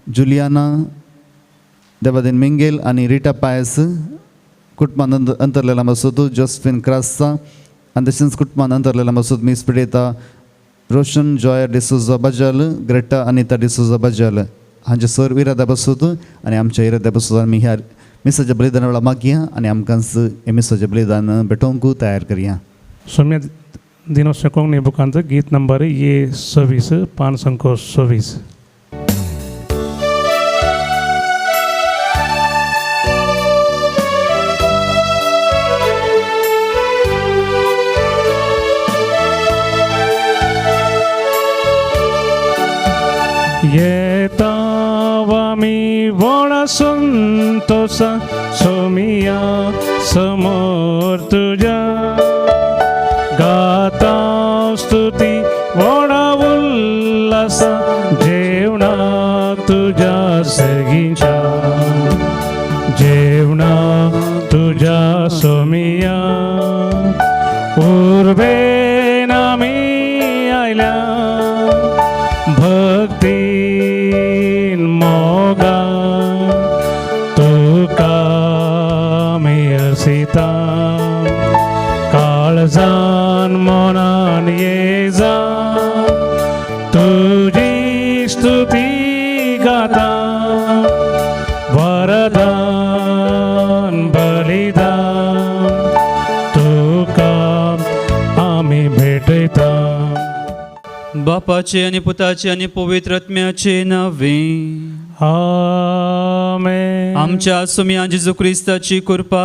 जुलियाना देवादीन मिंगेल आणि रिटा पायस कुटुंबानंतरला बसवतो जोसेफिन क्रास्सा आणि तसेच कुटुंबानंतरला बसवतो मिस पिडेता Roshan Joy D'Souza Bajal Greta Anita D'Souza Bajal हांचे सर इरादा बसवतो आणि आमच्या इरादा बसवतो आम्ही ह्या मिसाच्या बलिदानाला मागया आणि आमकांच हे मिसाचे बलिदान भेटोवंक तयार करया. सौम्य दिनों कोंगणी बुकांचं गीत नंबर ये 26 5 26. येतावा मी वोळा संतोषा सोमिया समोर तुझ्या गाता स्तुती वोळा उल्हास जेवणा तुझ्या सगींच्या जेवणा तुझ्या सोमिया उर्बेन आमी आयल्या भक्तीन मोगा तुका मी असिता काळजान मोनान ये जा तुझी स्तुती गाता वरदान बलिदान तुका आम्ही भेटता. बापाचे आणि पुताचे आणि पवित्र आत्म्याचे नावे. आमेन. आमच्या सुमिया जेजू ख्रिस्ताची कृपा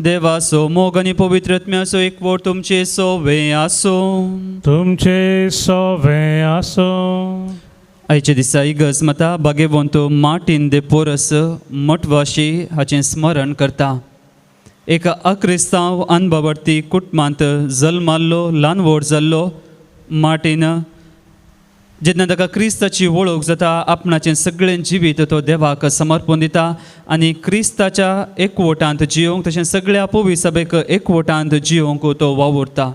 देवासो मोग आणि पवित्र आत्म्याचो एकवट तुमचे सोवे आसो. तुमचे सोवे आसो. आयचे दिसा इगर्ज बागेवंतो मार्टिन दे पोरस मठवाशी हाचें स्मरण करता. एक अक्रिस्तांव अनभवती कुटुंबांत जल्माल्लो ल्हान व्हड जाल्लो मार्टिन जेन्ना ताका क्रिस्ताची वळख जाता आपणाचें सगळें जिवीत तो देवाक समर्पण दिता आनी क्रिस्ताच्या एकवटांत जियोंक तशें सगळ्या पवी सभेक एकवटांत जियोंक तो वावुरता.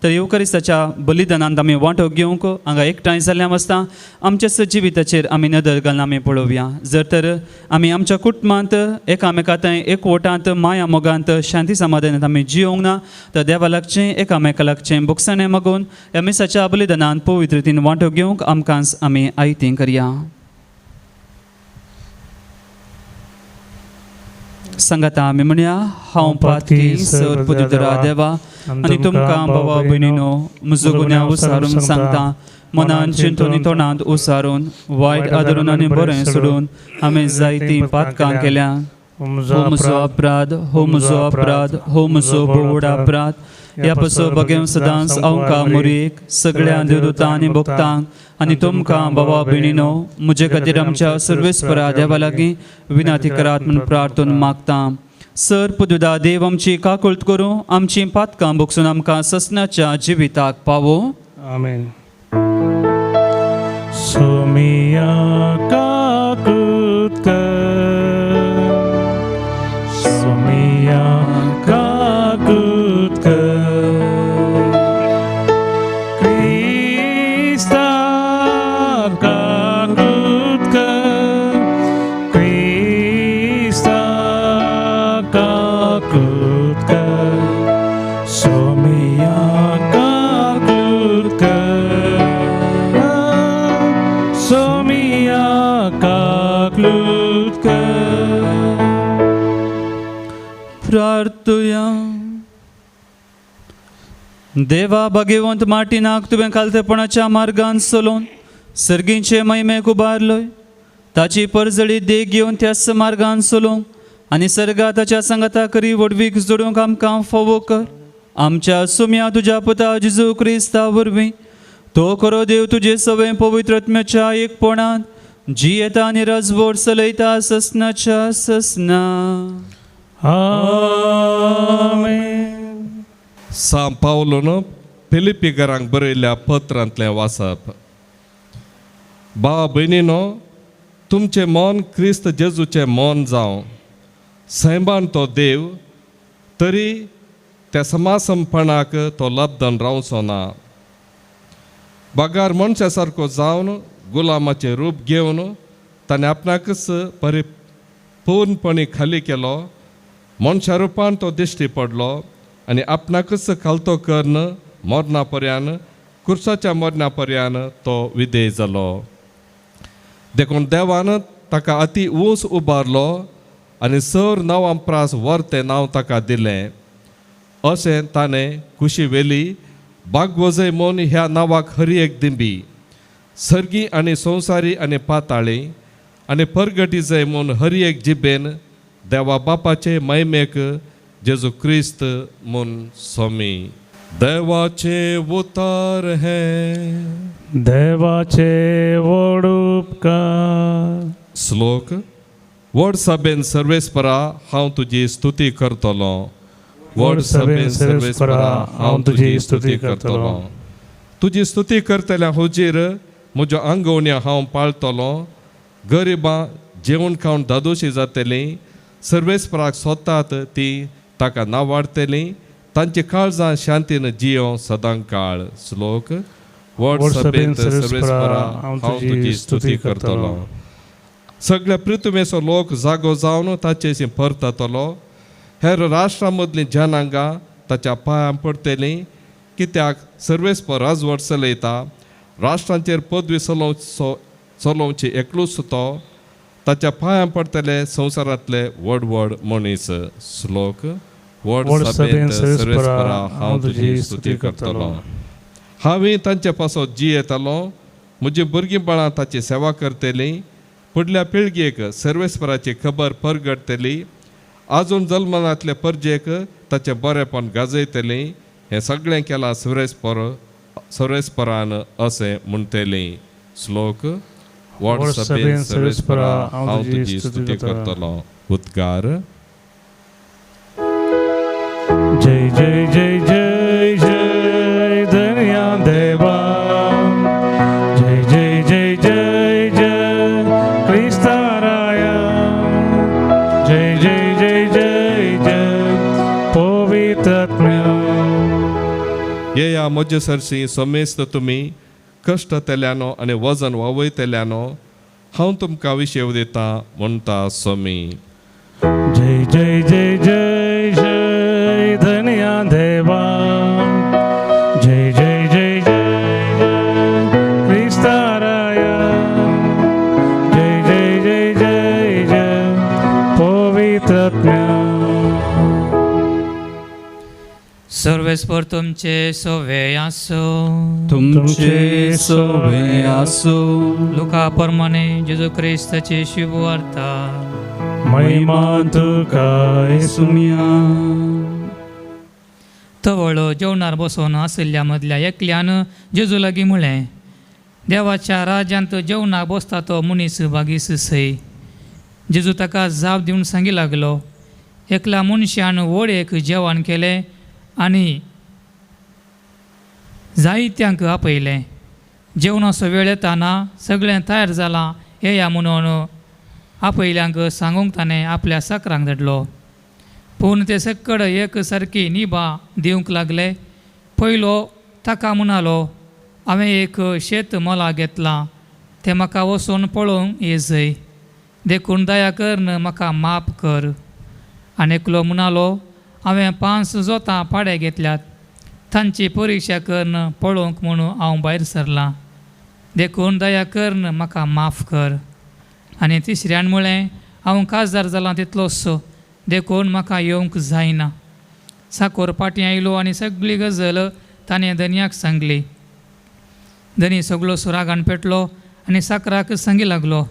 तर युकरिस्ताच्या बलिदानांत आमी वांटो घेवंक हांगा एकठांय जाल्ल्या आसता आमच्या जिविताचेर आमी नदर घालून आमी पळोवया. जर तर आमी आमच्या कुटुंबांत एकामेकांतय एकवटांत माया मोगांत शांती समाधानांत आमी जियोंक ना तर देवा लागचें एकामेका लागचें बुकसाणें मागून ह्या मिसाच्या बलिदानांत पवित्रतेन वांटो घेवंक आमकांच आमी आयतें करया. सांगाता आमी म्हणया हांव पातकी सर पुदुतरा देवा आनी तुमकां भावा भयणीनो म्हजो गुन्यांव उसारून सांगता. मनान चिंतून तोंडांत उसारून वायट आदरून आनी बरें सोडून हांवें जायतीं पातकां केल्या. हो म्हजो अपराध, हो म्हजो अपराध, हो म्हजो बोवड अपराध. ह्या पासो बगेव सदांच अवका मुरीक सगळ्या देवदूतां आनी भक्तांक आनी तुमकां भावा भयणीनो म्हजे खातीर आमच्या सर्वेस्परा देवा लागीं विनाती करात म्हूण प्रार्थना मागता. सर पुदुदा देव आमची काकुळट करूं आमची पातकां भोगसून आमकां ससनाच्या जिविताक पावो. आमेन. सोमिया काकुळट कर, सोमिया काकुळट कर, क्रिस्ता काकुळट कर, क्रिस्ता काकुळट कर, सोमिया काकुळट कर, सोमिया काकुळट प्रार्थुया. देवा भाग्यवंत मार्टिनाक तुवें खालतेपणाच्या मार्गान चलोवन सर्गींचे महिमेक उबारलोय. ताची परजळी देख घेवन त्याच मार्गान चलोवंक आनी सर्गा ताच्या संगता करी वडवीक जोडूंक आमकां फोवो कर. आमच्या सुम्या तुज्या पुता जेजू क्रिस्ता वरवीं तो खरो देव तुजे सवय पवित्रत्म्याच्या एकपणान जी येता आनी राजवट चलयता ससनाच्या ससना. आमेन. सांत पावलोन फिलिपिकरांक बरयल्ल्या पत्रांतलें वाचप. भावा भयणीनो, तुमचें मन क्रिस्त जेजूचें मन जावं. सैमान तो देव, तरी त्या समासमपणाक तो लब्धन रावचो ना. बागार मनशा सारको जावन गुलामाचें रूप घेवन ताणें आपणाकच परिपूर्णपणी खाली केलो. मनशा रुपान तो दिश्टी पडलो आनी आपणाकच खालतो करून मरणा पर्यान, कुर्साच्या मरणा पर्यान तो विधेय जालो. देखून देवान ताका अति उंच उबारलो आनी सर नांवांपरास वर तें नांव ताका दिलें. अशें ताणें खुशी वेली बागवजय म्हूण ह्या नांवाक हरी एक दिंबी. सर्गी आनी संवसारी आनी पाताळी आनी परगटी जय म्हूण हरी एक जिबेन देवा बापाचे महिमेक जेजू क्रिस्त म्हूण सोमी. देवाचे उतार हे देवाचे व्हड उपकार. श्लोक. व्हड सभेन सर्वेस्परा हांव तुजी स्तुती करतलो. व्हड सभेन सर्वेस्परा हांव तुजी स्तुती करतलो. तुजी स्तुती करतल्या हुजीर म्हज्यो आंगवण्यो हांव पाळटलो. गरिबां जेवण खावन दादोशी जातलीं. सर्वेस्पराक सोदतात ती ताका नांवाडटलीं. तांची काळजां शांतीन जियो सदां काळ. श्लोक. व्हड सभेन सर्वेस्परा हांव तुजी स्तुती करतलो. सगळ्या पृथ्वीचो लोक जागो जावन ताचेशी परततलो. हेर राष्ट्रां मदलीं जनांगां ताच्या पांयां पडटलीं. कित्याक सर्वेस्पर राजवट चलयता. राष्ट्रांचेर पदवी चलोवची एकलूच तो. ताच्या पांयां पडटले संवसारांतले व्हड व्हड मनीस. श्लोक. व्हड सभेन सर्वेस्परा हांव तुजी स्तुती करतलो. हांवें तांचे पासो जी येतालो. म्हजी भुरगींबाळां ताची सेवा करतलीं. फुडल्या पिळगेक सर्वेस्पराची खबर परगडटली. आजून जल्मनातले परजेक ताचे बरेपण गाजयतली. हें सगळें केलां सर्वेस्परान अशें म्हणटलीं. श्लोक. व्हड सभेन सर्वेस्परा हांव तुजी स्तुती करतलो. उद्गार. जय जय जय जय जय धन्या देवा. जय जय जय जय जय क्रिस्ता राया. जय जय जय जय जय पवित्रात्म्या. ये या म्हजे सरसी समेस्त तुमी कश्ट तेल्यानो आनी वजन वावयतेल्यानो हांव तुमकां विशेव दिता म्हणटा सोमी. जय जय जय जय जय धन्या देवा. जय जय जय जय जय क्रिस्ता राया. जय जय जय जय जय पवित्रात्म्या. सर्वेस्पर तुमचे सोवे आसो. तुमचे सोवे आसो. लुका प्रमाणे जेजू क्रिस्ताची शुभ वार्ता. महिमा तुका सुम्या. तवळ जेवणार बसोन आसल्या मदल्या एकल्यान जेजू लागीं म्हळें, देवाच्या राज्यांत जेवणाक बसता तो मनीस बागीस सै. जेजू ताका जाप दिवन सांगी लागलो, एकल्या मनशान वळेक जेवण केलें आनी जायत्यांक आपयलें. जेवणाचो वेळ येताना सगळें तयार जालां येया म्हणून आपयल्यांक सांगूंक ताणें आपल्या साकरांक धाडलो. पूण ते सकड एक सारकी निभा दिवंक लागले. पयलो ताका म्हणालो, हांवें एक शेत मोला घेतलां, तें म्हाका वचून पळोवंक येजय. देखून दया करून म्हाका माफ कर. आनीकलो म्हणालो, हांवें 5 जोतां पाडे घेतल्यात, तांची परिक्षा करून पळोवंक म्हणून हांव भायर सरलां. देखून दया करून म्हाका माफ कर. आनी तिसऱ्यान म्हळें, हांव खासदार जालां तितलोच, देखून म्हाका येवंक जायना. साकोर पाटी आयलो आनी सगळी गजल ताणें धन्याक सांगली. धनी सगळो सुरागान पेटलो आनी साकराक सांगी लागलो,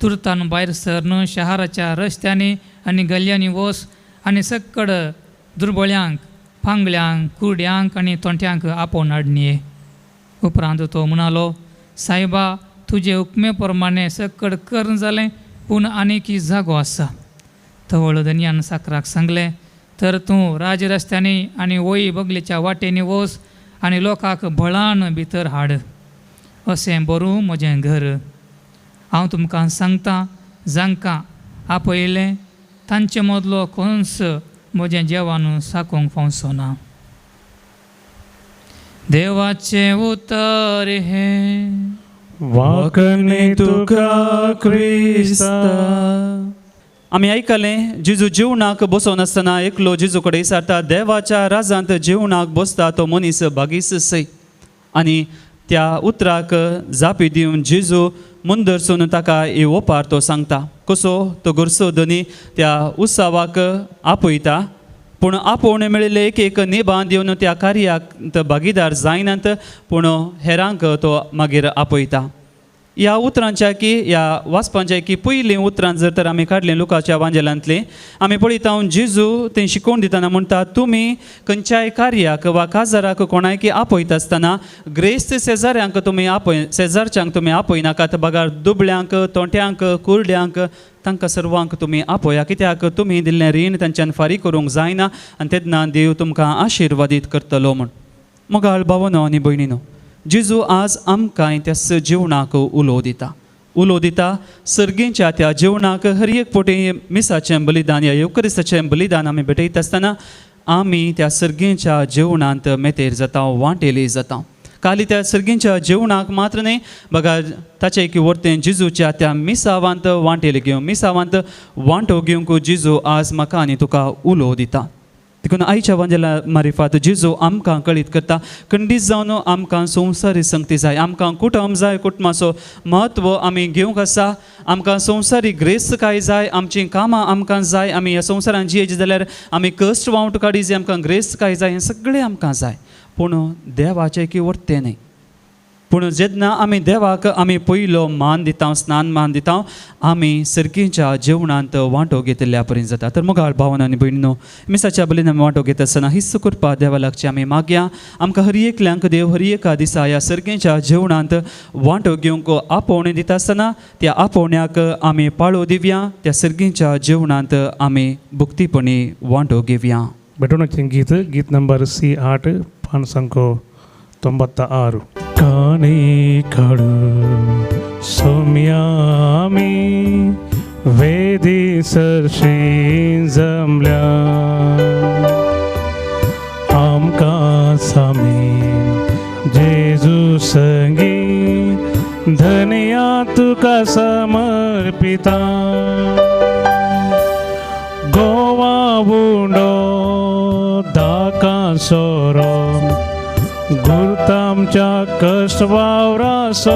तुरतान भायर सरन शाराच्या रस्त्यांनी आनी गल्ल्यांनी वच आनी सक्कड दुर्बळ्यांक, फांगड्यांक, कुरड्यांक आनी तोंट्यांक आपोवन हाडनिये. उपरांत तो म्हणालो, सायबा, तुजे हुक्मे प्रमाणे सक्कड कर जालें, पूण आनीक जागो आसा. थवळ धन्यान साकराक सांगलें, तर तूं राजरस्त्यांनी आनी वळी बगलेच्या वाटेनी वच आनी लोकांक भळान भितर हाड. अशें बरूं म्हजें घर. हांव तुमकां सांगतां, जांकां आपयलें तांचे मदलो कोणूच म्हजें जेवण साकोंक फावचो ना. देवाचें उतर हे वाकणे तुका क्रिस्ता. आमी आयकलें, जेजू जेवणाक बसोन आसतना एकलो जेजू कडेन विचारता, देवाच्या राजांत जेवणाक बसता तो मनीस भागीस सै. आनी त्या उतराक जापी दिवन जेजू मुंदरसून ताका येवपार तो सांगता. कसो तो गोरसो धनी त्या उत्सवाक आपयता, पूण आपोवणे मेळिल्ले एक नेबान दिवन त्या कार्याक भागीदार जायनात, पूण हेरांक तो मागीर आपयता. ह्या उतरांच्या की ह्या वाचपांच्या की पयलीं उतरां जर तर आमी काडलें लुकाच्या वांजेलांतलें, आमी पळयता जेजू तें शिकोवन दितना म्हणटा, तुमी खंयच्याय कार्याक वा काजाराक कोणायकी आपयत आसतना ग्रेस्त शेजाऱ्यांक तुमी शेजारच्यांक तुमी आपयनाकात. बगार दुबळ्यांक, तोंट्यांक, कुरड्यांक, तांकां सर्वांक तुमी आपया, कित्याक तुमी दिल्लें रीण तांच्यान फारीक करूंक जायना आनी तेन्ना देव तुमकां आशिर्वादीत करतलो म्हूण. मोगाळ भावनो आनी भयणीनो, जेजू आज आमकां त्या जेवणाक उलो दिता. सर्गेच्या त्या जेवणाक हर एक पोटी मिसाचें बलिदान या युक्रिस्ताचें बलिदान आमी भेटयत आसतना आमी त्या सर्गेच्या जेवणांत मेतेर जाता, वांटेली जाता. खाली त्या सर्गेच्या जेवणाक मात्र न्ही, बघा ताचे एक वर्तें जेजूच्या त्या मिसावांत वांटेली घेवंक, मिसावांत वांटो घेवंक जेजू आज म्हाका आनी तुका उलो दिता. देखून आयच्या वांजेला मारिफात जेजू आमकां कळीत करता, खंडीत जावन आमकां संवसारी संगती जाय, आमकां कुटुंब जाय, कुटुंबाचो म्हत्व आमी घेवंक आसा, आमकां संवसारी ग्रेस्तकाय जाय, आमचीं कामां आमकां जाय, आमी ह्या संवसारान जियेची जाल्यार आमी कश्ट वावट काडी जी आमकां ग्रेस्तकाय जाय, हें सगळें आमकां जाय. पूण देवाचें की वर्तें न्ही. पूण जेन्ना आमी देवाक आमी पयलो मान दिता, स्नान मान दिता, आमी सर्गेच्या जेवणांत वांटो घेतिल्ल्या पर्यंत जाता. तर मोगाळ भावना आनी भयणीनो, मिसाच्या बलिदान वांटो घेता आसतना हिस्स करपा देवा लागची आमी मागया. आमकां हर एकल्यांक देव हर एका दिसा ह्या सर्गेच्या जेवणांत वांटो घेवंक आपोवणे दिता आसतना त्या आपोवण्याक आमी पाळो दिवया, त्या सर्गेच्या जेवणांत आमी भुक्तीपणी वांटो घेवया. बेटोनाचें गीत नंबर C8 पान संख्या 96. काणी काढू सोम्यामी वेदी सरशी जमल्या, आमकां सामी जेजू संगी धन्या तुका समर्पिता. गोवा बुंडो दाका सोरो गुरतामच्या कष्ट वावरासो,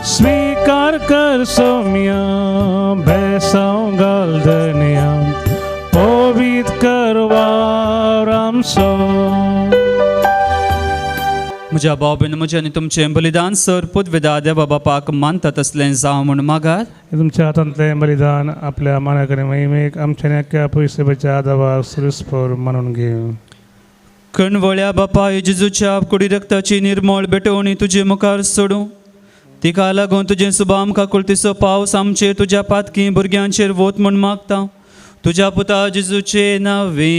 स्वीकार कर सोम्या बेसांव घाल धन्या, पवित्र कर वावरामसो. म्हज्या भाव भयण, म्हजें आनी तुमचें बलिदान सर पदवेदा देवा बापाक मानतात असलें जावं म्हूण मागात. तुमच्या हातांतलें बलिदान आपल्या मानाकडे महिमेक आमच्या नेक्या पयशेच्या आदावाक सुरस्पोर मानून घेव. कणवळ्या बापा जेजूच्या कुडी रक्ताची निर्मळ बेटवणी तुजे मुखार सोडूं, तिका लागून तुजें सुबा आमकां कुळतीचो पावस आमचेर तुज्या पातकी भुरग्यांचेर वोत म्हूण मागता, तुज्या पुता जेजूचे नांवे.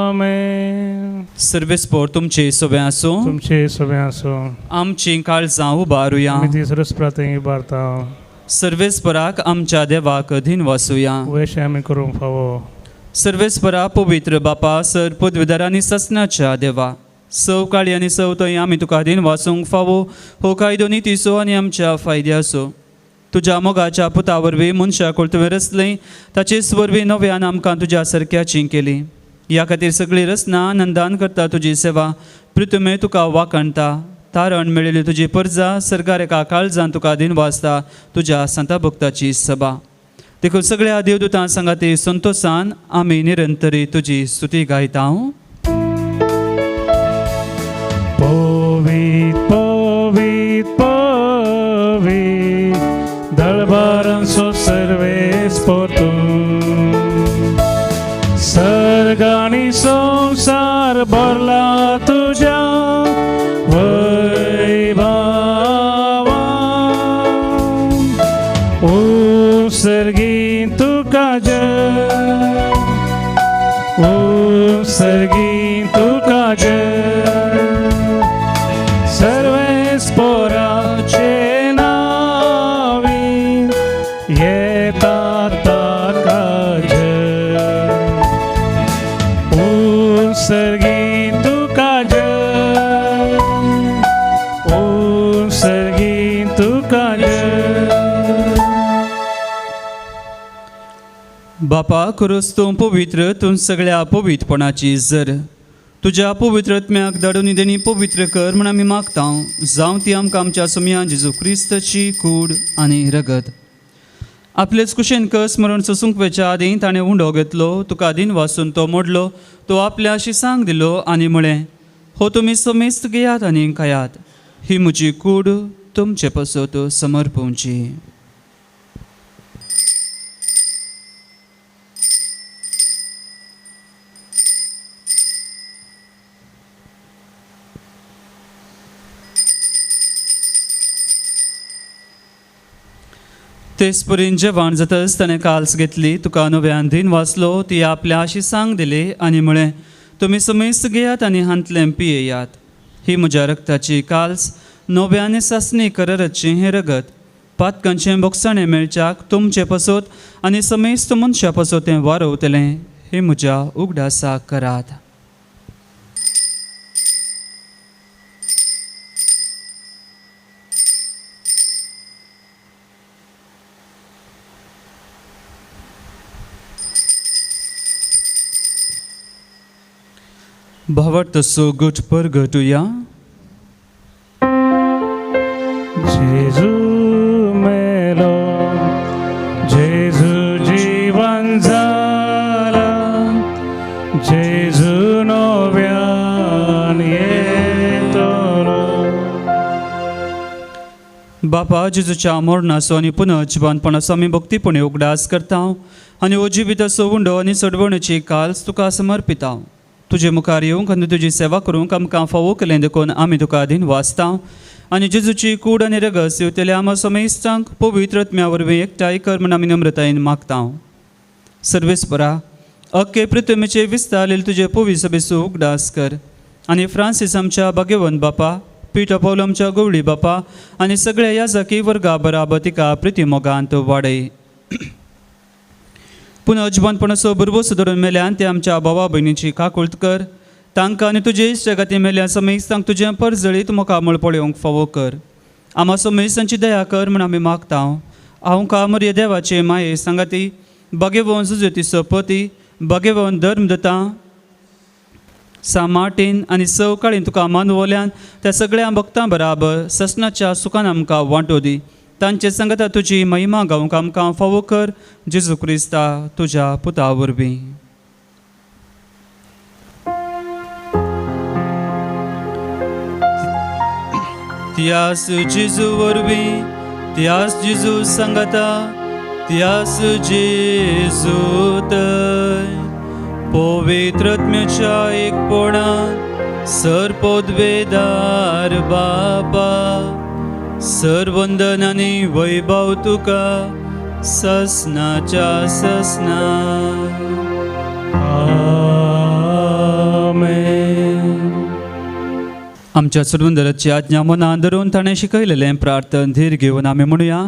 आमेन. सर्वेस्पोर तुमचे सोबे आसूं, तुमचे सोबे आसूं. आमचीं काळजां उबारुया, आमी ती सुरस्प्रातें इबारता. सर्वेस्पराक आमच्या देवाक धीन वासुया. वेशे आमी करूंक फावो. सर्वेस्परा पवित्र बापा सर पदवीदार आनी ससनाच्या देवा, सव काळी आनी सव थंय आमी तुका दिन वाचूंक फावो. हो कायदो नितीचो आनी आमच्या फायद्याचो. तुज्या मोगाच्या पुता वरवीं मनशाक तुवें रचलें, ताचेच वरवीं नव्यान आमकां तुज्या सारक्याची केली. ह्या खातीर सगळीं रचना आनंदान करता तुजी सेवा. पृथ्वे तुका वाखणटा, तारण मेळिल्ली तुजी परजा सर्गार एका काळजान तुका दिन वाचता तुज्या संत भक्ताची सभा. देखून सगळ्या देवदूतां सांगाती संतोषान आमी निरंतरी तुजी स्तुती गायता. Povit, povit, povit, dal so serves por tu. Sargani संसार भरला तुझ्या वैभवा. उत्सर्गीन तुका जय, उत्सर्गीन तुका जय. सर्वेस्पोराचे नावी येतात ताका जय. उत्सर्गीन तुका जय, उत्सर्गीन तुका जय. बापा खरोच तूं पवित्र, तूं सगळ्या पवित्रपणाची जर. तुज्या पवित्रत्म्याक धाडून देणी पवित्र कर म्हण आमी मागता. जावं ती आमकां आमच्या सुमया जेजू क्रिस्ताची कूड आनी रगत. आपलेच कुशेन कस मरण ससूंक आदीं ताणें उंडो घेतलो, तुका आदीन वाचून तो मोडलो, तो आपल्या शिसांक दिलो आनी म्हळें, हो तुमी समेस्त घेयात आनी खायात, ही म्हजी कूड तुमचे पसत समर्पूंची. तेच परीन जेवण जातच ताणें काल्स घेतली, तुका नव्यान दिन वाचलो, ती आपल्या शिसांक दिली आनी म्हळें, तुमी समेस्त घेयात आनी हांतलें पियेयात, ही म्हज्या रक्ताची काल्स नव्यान सासणी कराराची हें रगत. पातकांचें बोगसाणें मेळच्याक तुमचें पसत आनी समेस्त मनशां पसत तें वारवतलें, हे म्हज्या उगडासाक करात. भावट तसो गुट परगटुया. जेजू मेलो, जेजू जीवन जाला, जेजू नव्यान येतलो. बापा जेजूच्या मरणाचो आनी पुनः जिवंतपणाचो आमी भक्तीपणे उगडास करता आनी हो जिविताचो उंडो आनी सडवणेची काल्स तुका समर्पिता. तुजे मुखार येवंक आनी तुजी सेवा करूंक आमकां फावो केलें देखून आमी तुका आदीन वाचता आनी जेजूची कूड आनी रगत येवतले आमा समेस्तांक पवित्र आत्म्या वरवीं एकठांय कर म्हण आमी नम्रतायेन मागता. सर्वेस्परा अख्खे पृथ्वीचे विस्तारलेले तुजे पवित्र सभेचो उगडास कर आनी फ्रांसीस आमच्या भाग्यवंत बापा, पिटर पौल आमच्या गवळी बापा आनी सगळ्या याजकी वर्गा बराबर तिका प्रिती मोगांत वाडय. पुनः अजबानपणाचो बरोबर सुदारून मेल्यान ते आमच्या भावा भयणीची काकुळट कर. तांकां आनी तुजे इश्टगाती मेल्या समेस्तांक तुजें परजळीत मोकामळ पळोवंक फावो कर. आमा समेस्तांची दया कर म्हण आमी मागता. हांव कामर्य देवाचे माये सांगाती, भाग्यवान सुजतीचो पती, भाग्यवान धर्मदत्ता सा मार्टीन आनी सवकाळीन तुका मानवल्यान त्या सगळ्या भक्तां बराबर ससनाच्या सुखान आमकां वांटो दी. तांचे संगता तुजी महिमा गावंक आमकां फावो कर, जेजू क्रिस्ता तुज्या पुता वरवीं. त्यास जेजू वरवीं, त्यास जेजू संगता, त्यास जेजू थंय पवित्र आत्म्याच्या एकपणान सरपोदवेदार बापा, सर्वंदन आनी वैभव तुका ससनाच्या ससना. आमेन. आमच्या सर्वंदराची आज्ञा मनान धरून ताणें शिकयलेलें प्रार्थन धीर घेवन आमी म्हणुया.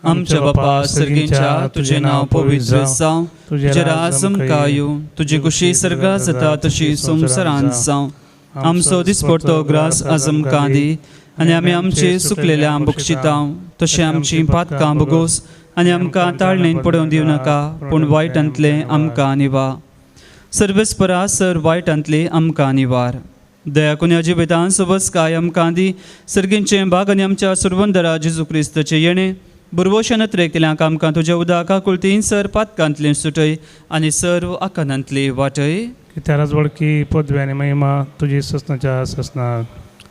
आमच्या बापा सर्गींच्या, तुजें नांव पवित्र जावं, तुजें राज आमकां येवं, तुजी खुशी सर्गांत जाता तशी संवसारांत जावं. आमचो दिसपडटो ग्रास आज आमकां दी आनी आमी आमचे सुकलेल्या बक्षिता तशें आमची पातकां भोगोस आनी आमकां ताळणेन पडोवन दिवं नाका, पूण वायटांतले आमकां निवार. सर्वेस्परा सर वायटांतली आमकां निवार. दया कोण्या जिवितान सबस काय आमकां दी. सर्गींचे भाग आनी आमच्या सुरवंदरा जेजू क्रिस्ताचे येणे बुरवोशन त्रेकतल्यांक आमकां तुज्या उदका कुळतीन सर पातकांतले सुटय आनी सर्व आकांतांतली वाटय. की त्या राजवडकी पदवी आनी महिमा तुजी ससनाच्या ससनाक.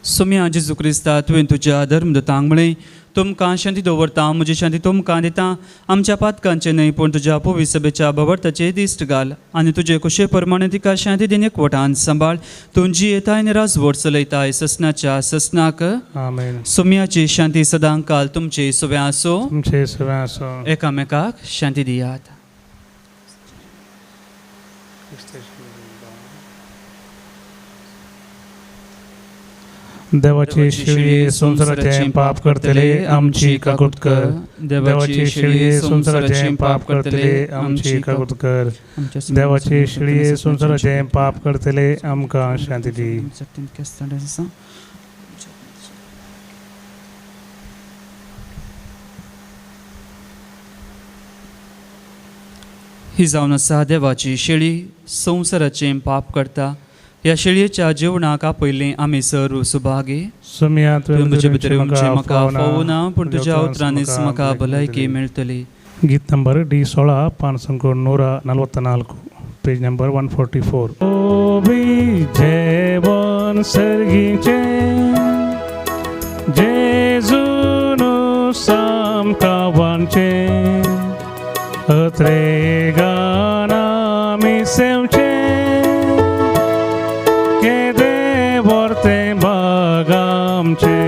सोम्या जेजू क्रिस्ता तुवें तुज्या धर्मदूतांक म्हळें तुमकां शांती दवरता म्हजी शांती तुमकां दिता. आमच्या पातकांचे न्हय पूण तुज्या पवित्र सभेच्या भवर्थाचे दिश्ट घाल आनी तुजे कुशे प्रमाणे तिका शांती दिन एकवटान सांबाळ. तूं जियेताय आनी राजवट चलयताय ससनाच्या ससनाक. आमेन. सोम्याची शांती सदां काल तुमचे सव्या आसो. तुमचे सगळ्या असो. एकामेकाक शांती दियात. देवाची शिळी संसाराचे पाप करतले आमची काकूट कर. देवाची शिळी संसाराचे पाप करतले आमची काकूट कर. देवाची शिळी संसाराचे पाप करतले आमकां शांती दी. ही जावन आसा देवाची शेळी संवसाराचे पाप करता. ह्या शेळयेच्या जेवणाक आपयलें आमी सर्व सुभागे. सोम्या तुजे भितर येवंचे म्हाका फावो ना पूण तुज्या उतरांनीच म्हाका भलायकी मेळटली. गीत नंबर D16 पानसंको 144 पेज नंबर 144. ओ बी जेवण सर्गीचे जेजून सामकावांचे अत्रे गाना मी सेवचे के देवरते बागामचे.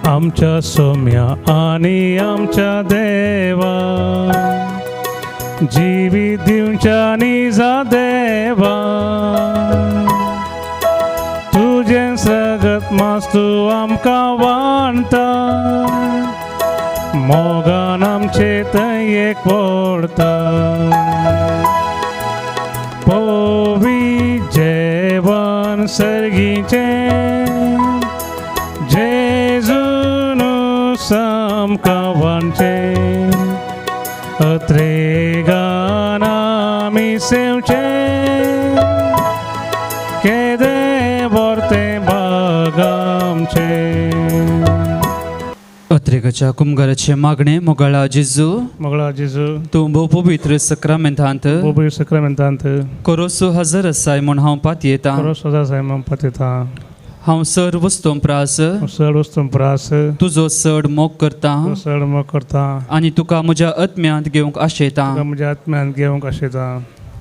आमच्या सोम्या आणि आमच्या देवा जिवीत दिवच्या निजा देवा तुझे सगत मास्तू आमकां वाणटा मोगान आमचे थंय एक पडटा. पोवी जेवण सर्गीचे जेजून सामकावांचे अत्रे गाना मी सेवचे के देवरते बागामचे. अत्रेकाच्या कुंभाराचे मागणे मोगाळा जेजू मोगळा जेजू तूं भोव पवित्र सक्रामेंतांत बोबी सक्रामेंतांत कोरोसो हजर आसाय म्हूण हांव पातयेतां. करो सदा सायमन पतिता हांव सर वस्तू प्रास चड वस्तू प्रास तुजो चड मोग करता चड मग करता आनी तुका म्हज्या आत्म्यांत घेवंक आशेतां. म्हज्या आत्म्यान घेवंक आशेता.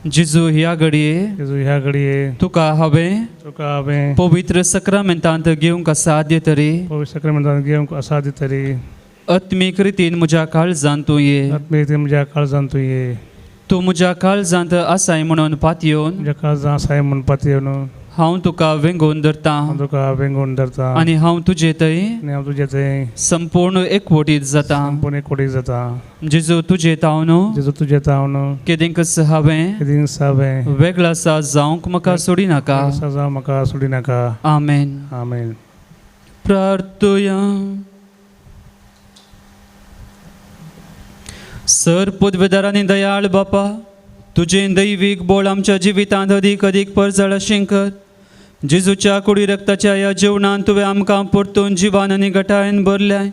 जेजू ह्या घडये जेजू ह्या घडये तुका हांवें तुका हांवें पवित्र सक्रामेंतांत घेवंक साध्य तरी पवित्र सक्रामेंतान घेवंक आसा तरी आत्मीक रितीन म्हज्या काळजांत तूं ये. आत्मीक म्हज्या काळजान तूं ये. तूं म्हज्या काळजांत आसाय म्हणून पातयेवन म्हज्या काळजां आसाय म्हूण पातयेवन हांव तुका वेंगोवन धरतां हांव तुका वेंगोवन धरता आनी हांव तुजे थंय आनी हांव तुजे थंय संपूर्ण एकवटीत जाता. संपूर्ण एकवटीत जाता. जेजू तुजे तावन जेजू तुजे तावन केदेंकच हांवें केदींस हांवें वेगळा सा जावंक म्हाका सोडी नाका. सजा म्हाका सोडी नाका. आमेन. आमेन. प्रार्थया. सर पदवेदारांनी दयाळ बापा तुजें दैवीक बोळ आमच्या जिवितांत अदीक अदीक परजळ अशें कर. जेजूच्या कुडी रक्ताच्या ह्या जेवणान तुवें आमकां परतून जिवान आनी घटायेन भरल्याय.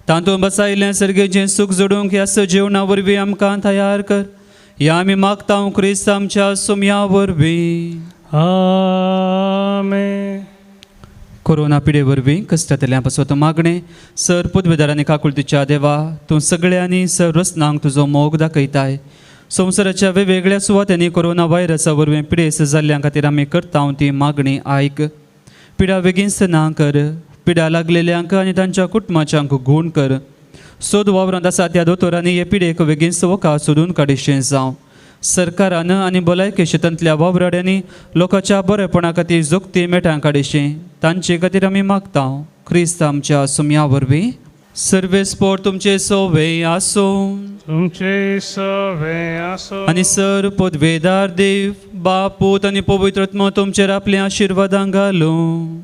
तातूंत बसायलें सर्गेचें सूख जोडूंक ह्या जेवणा वरवीं आमकां तयार कर. ह्या आमी मागता क्रिस्त आमच्या सोम्या वरवीं. आमेन. कोरोना पिडे वरवीं कश्टांतल्या पासत मागणें सर पदवेदारांनी काकुळतीच्या देवा तूं सगळ्यांनी सर्वस्नांक तुजो मोग दाखयताय. संवसाराच्या वेगवेगळ्या सुवातांनी कोरोना व्हायरसा वरवीं पिडेस जाल्ल्या खातीर आमी करता ती मागणी आयक. पिडा बेगीनच ना कर. पिडा लागलेल्यांक आनी तांच्या कुटुंबाच्यांक गूण कर. सोद वावरांत आसा त्या दोतोरांनी हे पिडेक बेगीनच वखा सोदून काडिशें जावं. सरकारान आनी भलायकी क्षेत्रांतल्या वावराड्यांनी लोकांच्या बरेपणा खातीर जोगती मेटां काडिशें तांचे खातीर आमी मागता क्रिस्त आमच्या सोम्या वरवीं. सर्वेस्पोर तुमचे सोवे आसो. तुमचे सवे आसो. आनी सर पदवेदार देव बाप पूत आनी पवित्र आत्मा तुमचेर आपले आशिर्वादां घालूं.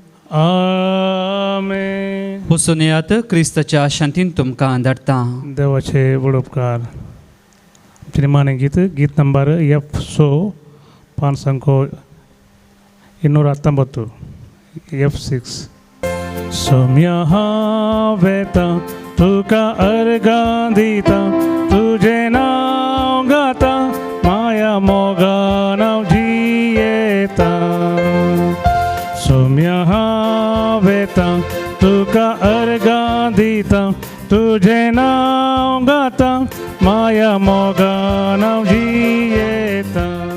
आमेन. वचून येयात क्रिस्ताच्या शांतीन तुमकां धाडटा. देवाचे बड उपकार. आमचे निमाणें गीत नंबर F पानसंको 219 F6. सोम्या हांवें तुका अर्गां दिता तुझे नाव गाता माया मोगा नाव जियेता सौम्य हावेता तुका अर्गां दिता तुझे नाव गाता माया मोगा नाव जियेता